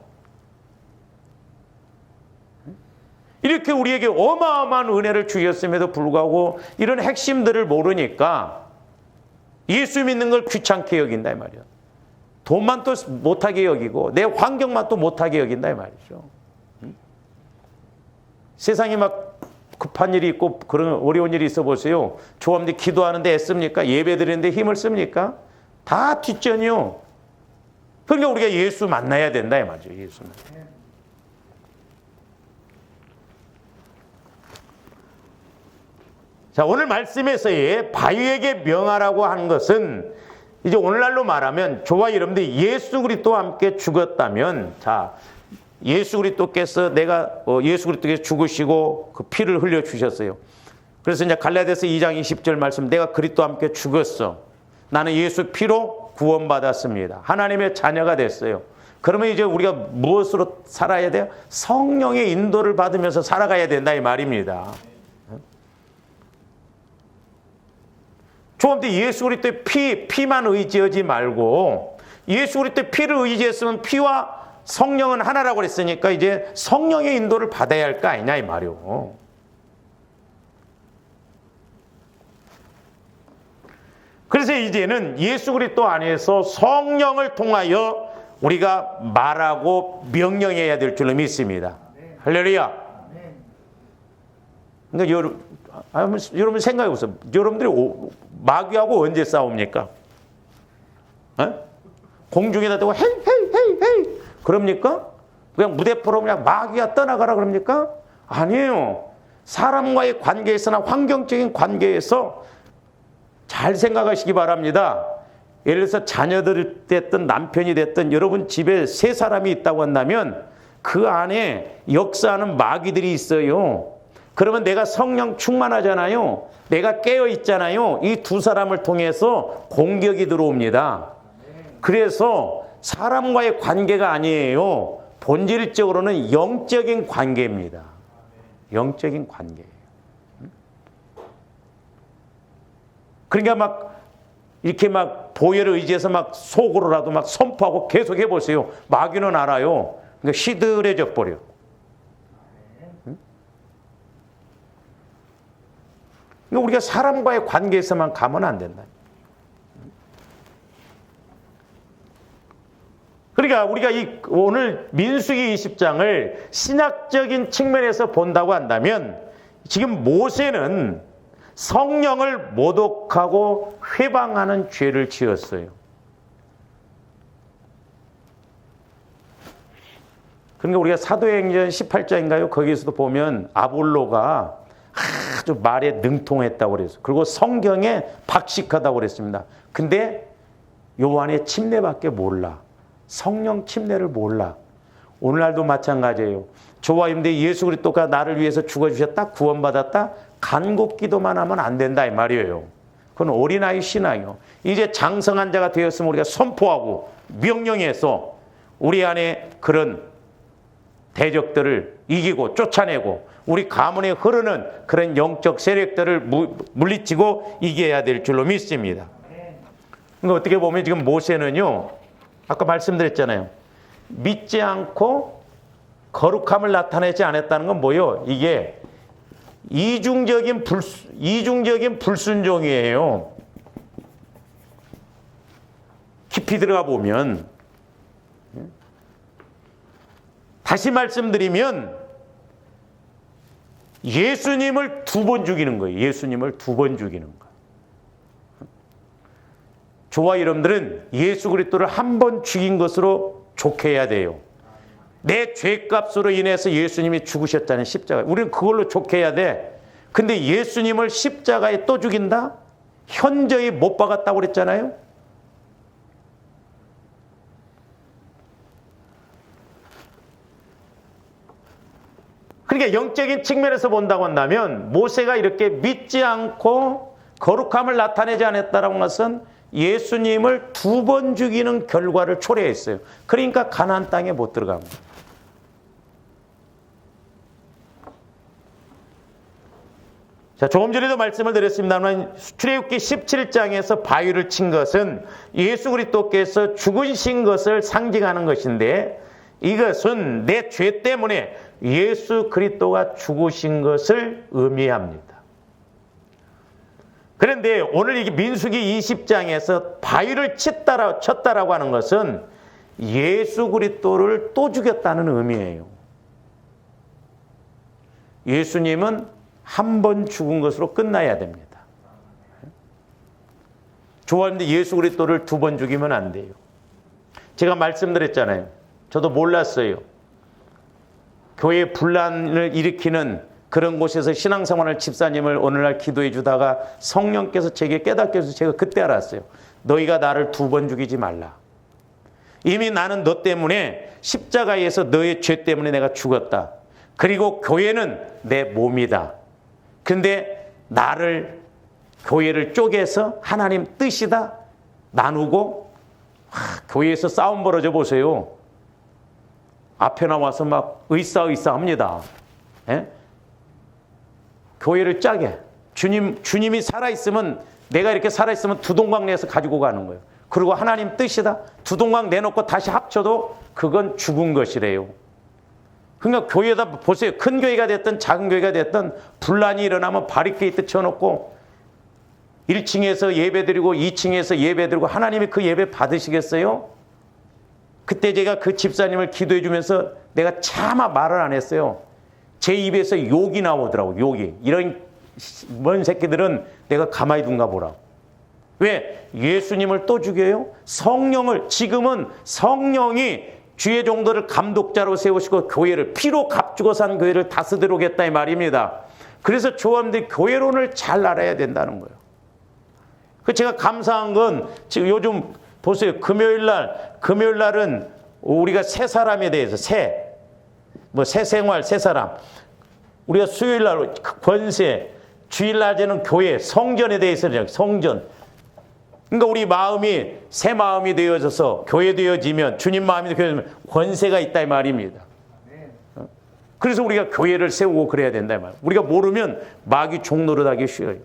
이렇게 우리에게 어마어마한 은혜를 주셨음에도 불구하고 이런 핵심들을 모르니까 예수 믿는 걸 귀찮게 여긴다 이 말이야. 돈만 또 못하게 여기고 내 환경만 또 못하게 여긴다 이 말이죠. 세상에 막 급한 일이 있고 그런 어려운 일이 있어 보세요. 조합원들이 기도하는데 애씁니까? 예배 드리는데 힘을 씁니까? 다 뒷전이요. 그러니까 우리가 예수 만나야 된다 이 말이죠. 예수 만나야. 자, 오늘 말씀에서의 바위에게 명하라고 하는 것은 이제 오늘날로 말하면 저와 여러분들이 예수 그리스도와 함께 죽었다면, 자, 예수 그리스도께서 예수 그리스도께서 죽으시고 그 피를 흘려 주셨어요. 그래서 이제 갈라디아서 2장 20절 말씀, 내가 그리스도와 함께 죽었어. 나는 예수 피로 구원받았습니다. 하나님의 자녀가 됐어요. 그러면 이제 우리가 무엇으로 살아야 돼요? 성령의 인도를 받으면서 살아가야 된다 이 말입니다. 조금더 예수 그리스도의 피만 의지하지 말고 예수 그리스도의 피를 의지했으면 피와 성령은 하나라고 그랬으니까 이제 성령의 인도를 받아야 할 거 아니냐 이 말이요. 그래서 이제는 예수 그리스도 안에서 성령을 통하여 우리가 말하고 명령해야 될 줄로 믿습니다. 할렐루야. 그러니까 여러분 생각해 보세요. 여러분들이 마귀하고 언제 싸웁니까? 공중에다 대고 헤이 헤이 헤이 헤이 그럽니까? 그냥 무대포로 그냥 마귀야 떠나가라 그럽니까? 아니에요. 사람과의 관계에서나 환경적인 관계에서 잘 생각하시기 바랍니다. 예를 들어서 자녀들 됐든 남편이 됐든 여러분 집에 세 사람이 있다고 한다면 그 안에 역사하는 마귀들이 있어요. 그러면 내가 성령 충만하잖아요. 내가 깨어 있잖아요. 이 두 사람을 통해서 공격이 들어옵니다. 그래서 사람과의 관계가 아니에요. 본질적으로는 영적인 관계입니다. 영적인 관계예요. 그러니까 막 이렇게 막 보혈을 의지해서 막 속으로라도 막 선포하고 계속 해보세요. 마귀는 알아요. 그러니까 시들해져 버려. 그러니까 우리가 사람과의 관계에서만 가면 안 된다. 그러니까 우리가 오늘 민수기 20장을 신학적인 측면에서 본다고 한다면 지금 모세는 성령을 모독하고 회방하는 죄를 지었어요. 그러니까 우리가 사도행전 18장인가요? 거기에서도 보면 아볼로가 아주 말에 능통했다고 그랬어요. 그리고 성경에 박식하다고 그랬습니다. 근데 요한의 침례밖에 몰라. 성령 침례를 몰라. 오늘날도 마찬가지예요. 저와 여러분들 예수 그리스도가 나를 위해서 죽어주셨다, 구원받았다, 간곡 기도만 하면 안 된다 이 말이에요. 그건 어린아이 신앙이요. 이제 장성한 자가 되었으면 우리가 선포하고 명령해서 우리 안에 그런 대적들을 이기고 쫓아내고 우리 가문에 흐르는 그런 영적 세력들을 물리치고 이겨야 될 줄로 믿습니다. 그러니까 어떻게 보면 지금 모세는요, 아까 말씀드렸잖아요. 믿지 않고 거룩함을 나타내지 않았다는 건 뭐예요? 이게 이중적인 불순종이에요. 깊이 들어가 보면 다시 말씀드리면 예수님을 2번 죽이는 거예요. 예수님을 2번 죽이는 거. 저와 여러분들은 예수 그리스도를 1번 죽인 것으로 족해야 돼요. 내 죄값으로 인해서 예수님이 죽으셨다는 십자가. 우리는 그걸로 족해야 돼. 근데 예수님을 십자가에 또 죽인다? 현저히 못 박았다고 그랬잖아요. 그러니까 영적인 측면에서 본다고 한다면 모세가 이렇게 믿지 않고 거룩함을 나타내지 않았다는 것은 예수님을 2번 죽이는 결과를 초래했어요. 그러니까 가나안 땅에 못 들어갑니다. 자, 조금 전에도 말씀을 드렸습니다만 출애굽기 17장에서 바위를 친 것은 예수 그리스도께서 죽으신 것을 상징하는 것인데, 이것은 내 죄 때문에 예수 그리스도가 죽으신 것을 의미합니다. 그런데 오늘 이 민수기 20장에서 바위를 쳤다라고 하는 것은 예수 그리스도를 또 죽였다는 의미예요. 예수님은 한 번 죽은 것으로 끝나야 됩니다. 좋아하는데 예수 그리스도를 두 번 죽이면 안 돼요. 제가 말씀드렸잖아요. 저도 몰랐어요. 교회 분란을 일으키는 그런 곳에서 신앙생활을 집사님을 어느 날 기도해 주다가 성령께서 제게 깨닫게 해서 제가 그때 알았어요. 너희가 나를 두 번 죽이지 말라. 이미 나는 너 때문에 십자가에서 너의 죄 때문에 내가 죽었다. 그리고 교회는 내 몸이다. 근데 나를, 교회를 쪼개서 하나님 뜻이다 나누고, 교회에서 싸움 벌어져 보세요. 앞에 나와서 막 의싸의싸합니다. 예? 교회를 짜게. 주님이 살아있으면, 내가 이렇게 살아있으면 두 동강 내서 가지고 가는 거예요. 그리고 하나님 뜻이다. 두 동강 내놓고 다시 합쳐도 그건 죽은 것이래요. 그러니까 교회에다 보세요. 큰 교회가 됐든 작은 교회가 됐든 분란이 일어나면 바리케이트 쳐놓고 1층에서 예배드리고 2층에서 예배드리고 하나님이 그 예배 받으시겠어요? 그때 제가 그 집사님을 기도해 주면서 내가 차마 말을 안 했어요. 제 입에서 욕이 나오더라고. 욕이. 이런 먼 새끼들은 내가 가만히 둔가 보라고. 왜? 예수님을 또 죽여요? 성령을, 지금은 성령이 주의 종들을 감독자로 세우시고 교회를, 피로 값주고 산 교회를 다스리려 오겠다 이 말입니다. 그래서 조합들이 교회론을 잘 알아야 된다는 거예요. 그 제가 감사한 건 지금 요즘 보세요. 금요일 날은 우리가 새 사람에 대해서 새 생활, 새 사람. 우리가 수요일 날 권세, 주일 낮에는 교회, 성전에 대해서는 성전. 그러니까 우리 마음이 새 마음이 되어져서 교회 되어지면, 주님 마음이 되어지면 권세가 있다 이 말입니다. 그래서 우리가 교회를 세우고 그래야 된다 이 말. 우리가 모르면 마귀 종노릇하기 쉬워요.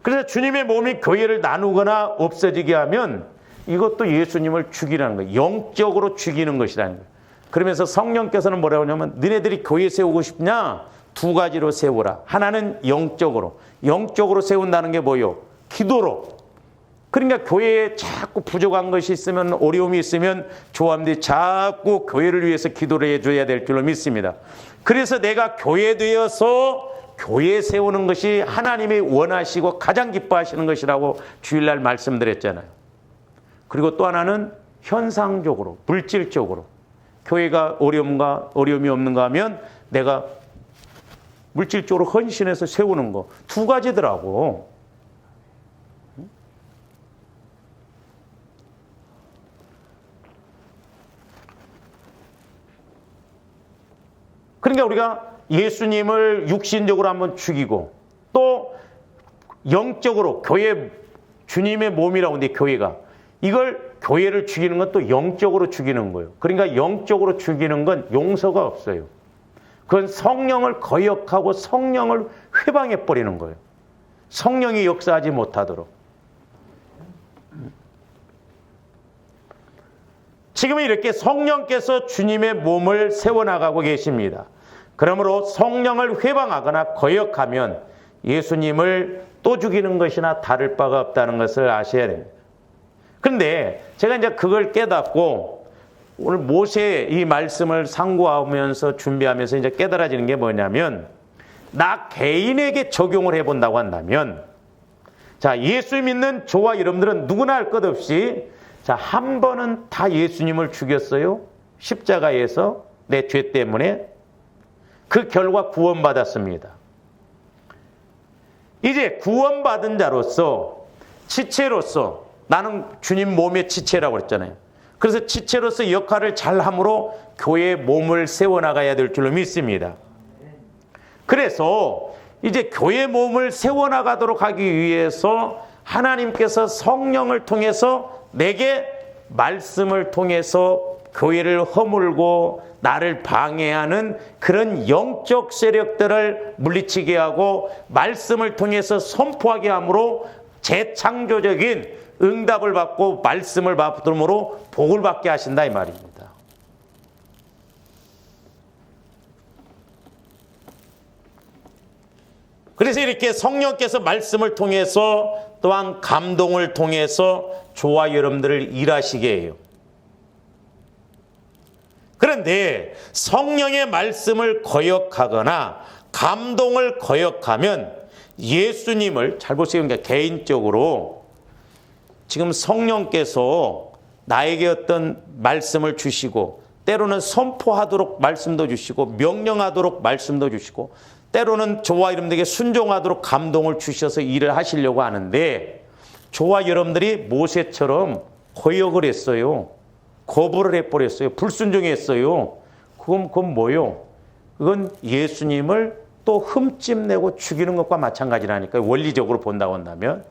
그래서 주님의 몸이 교회를 나누거나 없어지게 하면 이것도 예수님을 죽이라는 거예요. 영적으로 죽이는 것이라는 거예요. 그러면서 성령께서는 뭐라고 하냐면, 너네들이 교회 세우고 싶냐? 두 가지로 세우라. 하나는 영적으로 세운다는 게 뭐요? 기도로. 그러니까 교회에 자꾸 부족한 것이 있으면, 어려움이 있으면 조합들이 자꾸 교회를 위해서 기도를 해줘야 될 줄로 믿습니다. 그래서 내가 교회 되어서 교회 세우는 것이 하나님이 원하시고 가장 기뻐하시는 것이라고 주일날 말씀드렸잖아요. 그리고 또 하나는 현상적으로, 물질적으로. 교회가 어려움이 없는가 하면 내가 물질적으로 헌신해서 세우는 거. 두 가지더라고. 그러니까 우리가 예수님을 육신적으로 한번 죽이고, 또 영적으로 교회, 주님의 몸이라고 하는데 교회가, 이걸 교회를 죽이는 건 또 영적으로 죽이는 거예요. 그러니까 영적으로 죽이는 건 용서가 없어요. 그건 성령을 거역하고 성령을 회방해 버리는 거예요. 성령이 역사하지 못하도록. 지금은 이렇게 성령께서 주님의 몸을 세워나가고 계십니다. 그러므로 성령을 회방하거나 거역하면 예수님을 또 죽이는 것이나 다를 바가 없다는 것을 아셔야 됩니다. 그런데 제가 이제 그걸 깨닫고 오늘 모세 이 말씀을 상고하면서 준비하면서 이제 깨달아지는 게 뭐냐면, 나 개인에게 적용을 해본다고 한다면, 자, 예수 믿는 저와 여러분들은 누구나 할 것 없이, 자, 한 번은 다 예수님을 죽였어요. 십자가에서 내 죄 때문에. 그 결과 구원받았습니다. 이제 구원받은 자로서, 지체로서, 나는 주님 몸의 지체라고 그랬잖아요. 그래서 지체로서 역할을 잘함으로 교회의 몸을 세워나가야 될 줄로 믿습니다. 그래서 이제 교회 몸을 세워나가도록 하기 위해서 하나님께서 성령을 통해서 내게 말씀을 통해서 교회를 허물고 나를 방해하는 그런 영적 세력들을 물리치게 하고 말씀을 통해서 선포하게 함으로 재창조적인 응답을 받고 말씀을 받음으로 복을 받게 하신다 이 말입니다. 그래서 이렇게 성령께서 말씀을 통해서 또한 감동을 통해서 저와 여러분들을 일하시게 해요. 그런데 성령의 말씀을 거역하거나 감동을 거역하면 예수님을 잘 보세요. 그러니까 개인적으로 지금 성령께서 나에게 어떤 말씀을 주시고 때로는 선포하도록 말씀도 주시고 명령하도록 말씀도 주시고 때로는 저와 여러분들에게 순종하도록 감동을 주셔서 일을 하시려고 하는데 저와 여러분들이 모세처럼 거역을 했어요. 거부를 해버렸어요. 불순종했어요. 그건 뭐요? 그건 예수님을 또 흠집내고 죽이는 것과 마찬가지라니까요. 원리적으로 본다고 한다면.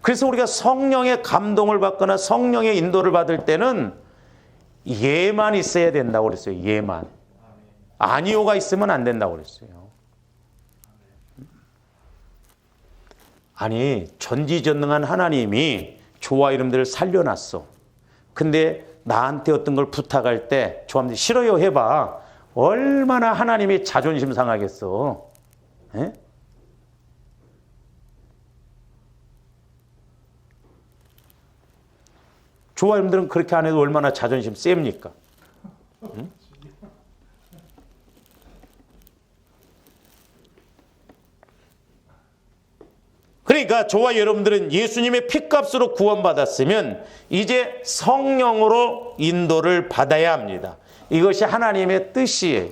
그래서 우리가 성령의 감동을 받거나 성령의 인도를 받을 때는 예만 있어야 된다고 그랬어요. 예만. 아니오가 있으면 안 된다고 그랬어요. 아니 전지전능한 하나님이 저와 여러분들을 살려놨어. 근데 나한테 어떤 걸 부탁할 때 저한테 싫어요 해봐. 얼마나 하나님이 자존심 상하겠어. 에? 저와 여러분들은 그렇게 안 해도 얼마나 자존심 셉니까? 응? 그러니까 저와 여러분들은 예수님의 피값으로 구원받았으면 이제 성령으로 인도를 받아야 합니다. 이것이 하나님의 뜻이에요.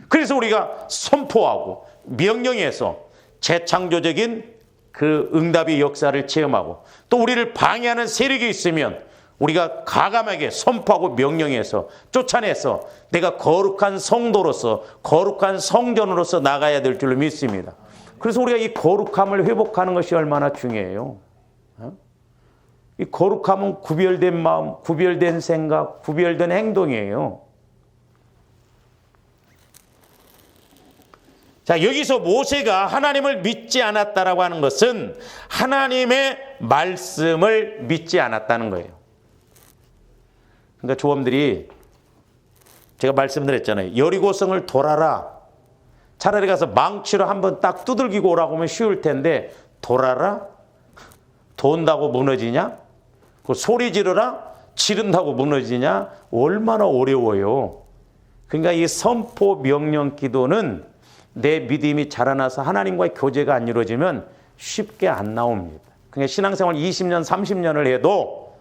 그래서 우리가 선포하고 명령해서 재창조적인 그 응답의 역사를 체험하고 또 우리를 방해하는 세력이 있으면 우리가 과감하게 선포하고 명령해서 쫓아내서 내가 거룩한 성도로서 거룩한 성전으로서 나가야 될 줄로 믿습니다. 그래서 우리가 이 거룩함을 회복하는 것이 얼마나 중요해요. 이 거룩함은 구별된 마음, 구별된 생각, 구별된 행동이에요. 자, 여기서 모세가 하나님을 믿지 않았다라고 하는 것은 하나님의 말씀을 믿지 않았다는 거예요. 그러니까 조원들이 제가 말씀드렸잖아요. 여리고성을 돌아라. 차라리 가서 망치로 한번 딱 두들기고 오라고 하면 쉬울 텐데 돌아라? 돈다고 무너지냐? 그 소리 지르라? 지른다고 무너지냐? 얼마나 어려워요. 그러니까 이 선포 명령 기도는 내 믿음이 자라나서 하나님과의 교제가 안 이루어지면 쉽게 안 나옵니다. 그러니까 신앙생활 20년, 30년을 해도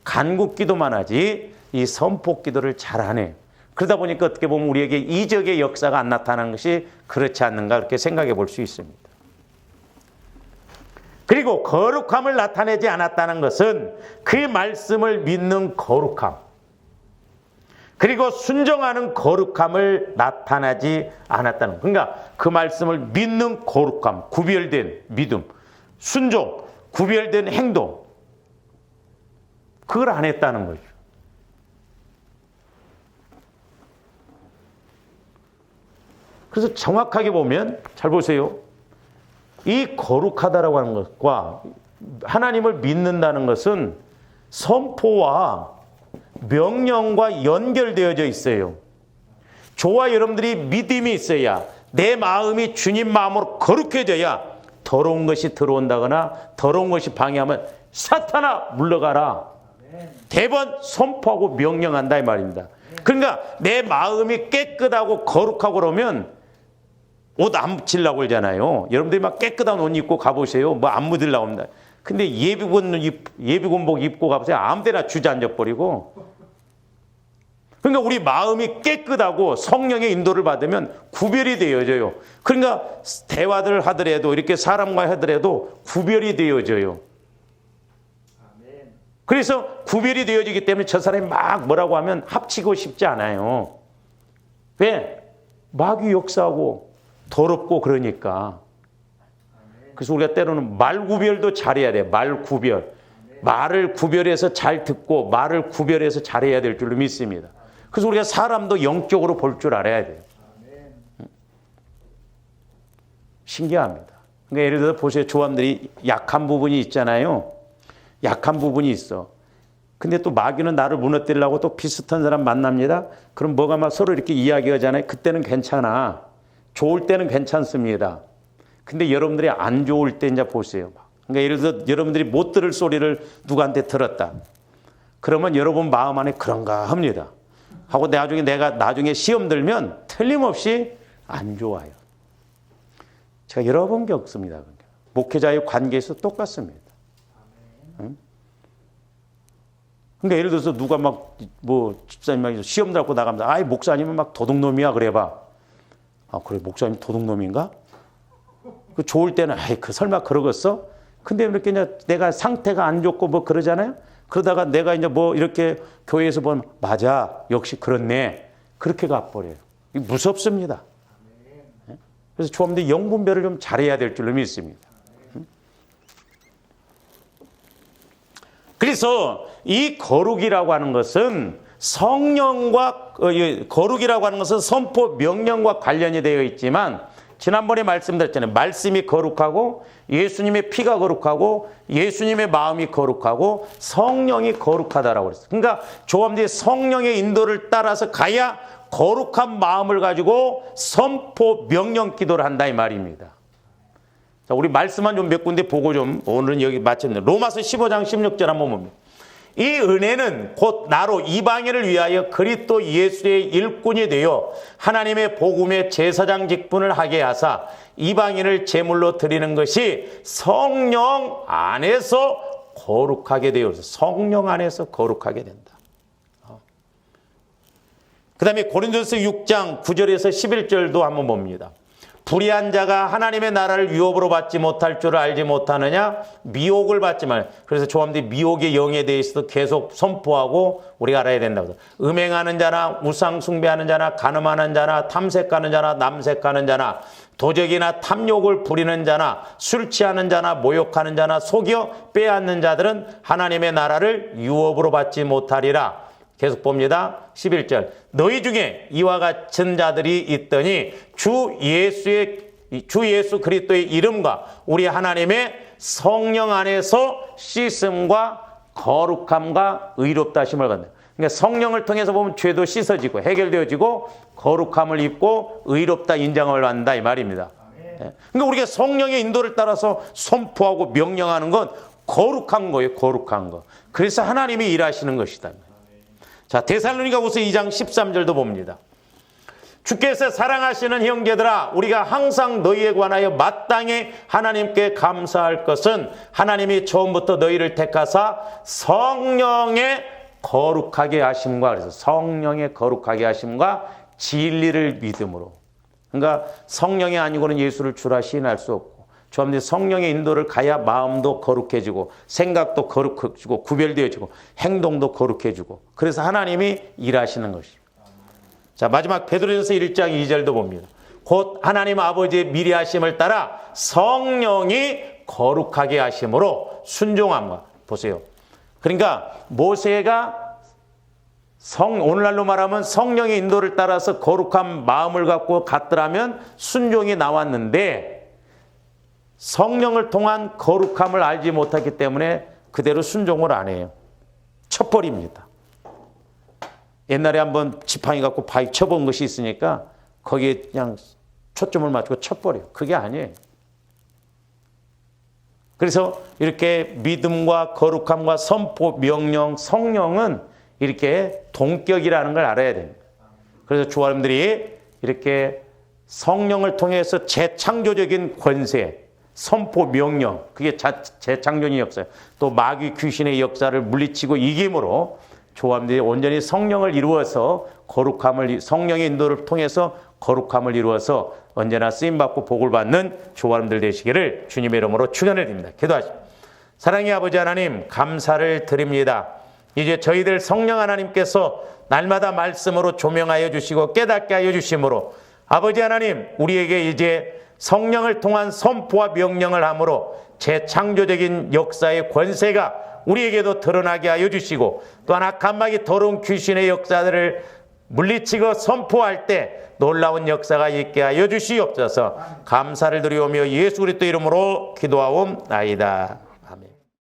간구 기도만 하지 이 선포 기도를 잘 안 해요. 그러다 보니까 어떻게 보면 우리에게 이적의 역사가 안 나타나는 것이 그렇지 않는가 그렇게 생각해 볼 수 있습니다. 그리고 거룩함을 나타내지 않았다는 것은 그 말씀을 믿는 거룩함 그리고 순종하는 거룩함을 나타나지 않았다는 것. 그러니까 그 말씀을 믿는 거룩함, 구별된 믿음, 순종, 구별된 행동 그걸 안 했다는 거죠. 그래서 정확하게 보면 잘 보세요. 이 거룩하다라고 하는 것과 하나님을 믿는다는 것은 선포와 명령과 연결되어져 있어요. 저와 여러분들이 믿음이 있어야 내 마음이 주님 마음으로 거룩해져야 더러운 것이 들어온다거나 더러운 것이 방해하면 사탄아 물러가라. 대번 선포하고 명령한다 이 말입니다. 그러니까 내 마음이 깨끗하고 거룩하고 그러면 옷 안 묻히려고 그러잖아요. 여러분들이 막 깨끗한 옷 입고 가보세요. 뭐 안 묻으려고 합니다. 근데 예비군복 입고 가보세요. 아무 데나 주저앉아버리고. 그러니까 우리 마음이 깨끗하고 성령의 인도를 받으면 구별이 되어져요. 그러니까 대화를 하더라도 이렇게 사람과 하더라도 구별이 되어져요. 그래서 구별이 되어지기 때문에 저 사람이 막 뭐라고 하면 합치고 싶지 않아요. 왜? 마귀 역사하고 더럽고 그러니까. 그래서 우리가 때로는 말 구별도 잘해야 돼. 말 구별. 말을 구별해서 잘 듣고 말을 구별해서 잘해야 될 줄로 믿습니다. 그래서 우리가 사람도 영적으로 볼 줄 알아야 돼요. 신기합니다. 그러니까 예를 들어 보세요. 조함들이 약한 부분이 있잖아요. 약한 부분이 있어. 근데 또 마귀는 나를 무너뜨리려고 또 비슷한 사람 만납니다. 그럼 뭐가 막 서로 이렇게 이야기하잖아요. 그때는 괜찮아. 좋을 때는 괜찮습니다. 근데 여러분들이 안 좋을 때 이제 보세요. 그러니까 예를 들어 여러분들이 못 들을 소리를 누구한테 들었다. 그러면 여러분 마음 안에 그런가 합니다. 하고 나중에 시험 들면 틀림없이 안 좋아요. 제가 여러 번 겪습니다. 목회자의 관계에서 똑같습니다. 응? 그러니까 예를 들어서 누가 막 집사님 시험 들고 나가면서 아이 목사님은 막 도둑놈이야 그래봐. 아 그래 목사님 도둑놈인가? 그 좋을 때는 아이 그 설마 그러겠어? 근데 이렇게 내가 상태가 안 좋고 뭐 그러잖아요. 그러다가 내가 이제 뭐 이렇게 교회에서 보면 맞아 역시 그렇네 그렇게 가버려요. 무섭습니다. 그래서 조합원들이 영분별을 좀 잘해야 될 줄로 믿습니다. 그래서 이 거룩이라고 하는 것은 거룩이라고 하는 것은 선포 명령과 관련이 되어 있지만 지난번에 말씀드렸잖아요. 말씀이 거룩하고 예수님의 피가 거룩하고 예수님의 마음이 거룩하고 성령이 거룩하다라고 그랬어요. 그러니까 조합원들이 성령의 인도를 따라서 가야 거룩한 마음을 가지고 선포 명령 기도를 한다 이 말입니다. 자, 우리 말씀만 좀 몇 군데 보고 좀 오늘은 여기 마쳤는데 로마서 15장 16절 한번 봅니다. 이 은혜는 곧 나로 이방인을 위하여 그리스도 예수의 일꾼이 되어 하나님의 복음의 제사장 직분을 하게 하사 이방인을 제물로 드리는 것이 성령 안에서 거룩하게 되어서 성령 안에서 거룩하게 된다. 그 다음에 고린도서 6장 9절에서 11절도 한번 봅니다. 불의한 자가 하나님의 나라를 유업으로 받지 못할 줄을 알지 못하느냐? 미혹을 받지만. 그래서 조함들이 미혹의 영에 대해서도 계속 선포하고 우리가 알아야 된다고. 음행하는 자나 우상 숭배하는 자나 간음하는 자나 탐색하는 자나 남색하는 자나 도적이나 탐욕을 부리는 자나 술 취하는 자나 모욕하는 자나 속여 빼앗는 자들은 하나님의 나라를 유업으로 받지 못하리라. 계속 봅니다. 11절. 너희 중에 이와 같은 자들이 있더니 주 예수 그리스도의 이름과 우리 하나님의 성령 안에서 씻음과 거룩함과 의롭다 하심을 받는다. 그러니까 성령을 통해서 보면 죄도 씻어지고 해결되어지고 거룩함을 입고 의롭다 인정을 받는다 이 말입니다. 그러니까 우리가 성령의 인도를 따라서 선포하고 명령하는 건 거룩한 거예요. 거룩한 거. 그래서 하나님이 일하시는 것이다. 자, 데살로니가후서 2장 13절도 봅니다. 주께서 사랑하시는 형제들아 우리가 항상 너희에 관하여 마땅히 하나님께 감사할 것은 하나님이 처음부터 너희를 택하사 성령의 거룩하게 하심과 그래서 성령의 거룩하게 하심과 진리를 믿음으로. 그러니까 성령이 아니고는 예수를 주라 시인할 수 없고 저는 성령의 인도를 가야 마음도 거룩해지고 생각도 거룩해지고 구별되어지고 행동도 거룩해지고 그래서 하나님이 일하시는 것입니다. 자, 마지막 베드로전서 1장 2절도 봅니다. 곧 하나님 아버지의 미리하심을 따라 성령이 거룩하게 하심으로 순종함과 보세요. 그러니까 모세가 오늘날로 말하면 성령의 인도를 따라서 거룩한 마음을 갖고 갔더라면 순종이 나왔는데 성령을 통한 거룩함을 알지 못했기 때문에 그대로 순종을 안 해요. 쳐버립니다. 옛날에 한번 지팡이 갖고 바위 쳐본 것이 있으니까 거기에 그냥 초점을 맞추고 쳐버려요. 그게 아니에요. 그래서 이렇게 믿음과 거룩함과 선포, 명령, 성령은 이렇게 동격이라는 걸 알아야 됩니다. 그래서 주님들이 이렇게 성령을 통해서 재창조적인 권세, 선포, 명령, 그게 재창조의 역사예요. 또 마귀 귀신의 역사를 물리치고 이김으로 조함들이 온전히 성령을 이루어서 거룩함을 성령의 인도를 통해서 거룩함을 이루어서 언제나 쓰임받고 복을 받는 조함들 되시기를 주님의 이름으로 축원을 드립니다. 기도하십시오. 사랑의 아버지 하나님 감사를 드립니다. 이제 저희들 성령 하나님께서 날마다 말씀으로 조명하여 주시고 깨닫게 하여 주심으로 아버지 하나님 우리에게 이제 성령을 통한 선포와 명령을 함으로 재창조적인 역사의 권세가 우리에게도 드러나게 하여 주시고, 또한 악한 마귀 더러운 귀신의 역사들을 물리치고 선포할 때 놀라운 역사가 있게 하여 주시옵소서. 감사를 드리오며 예수 그리스도 이름으로 기도하옵나이다. 아멘.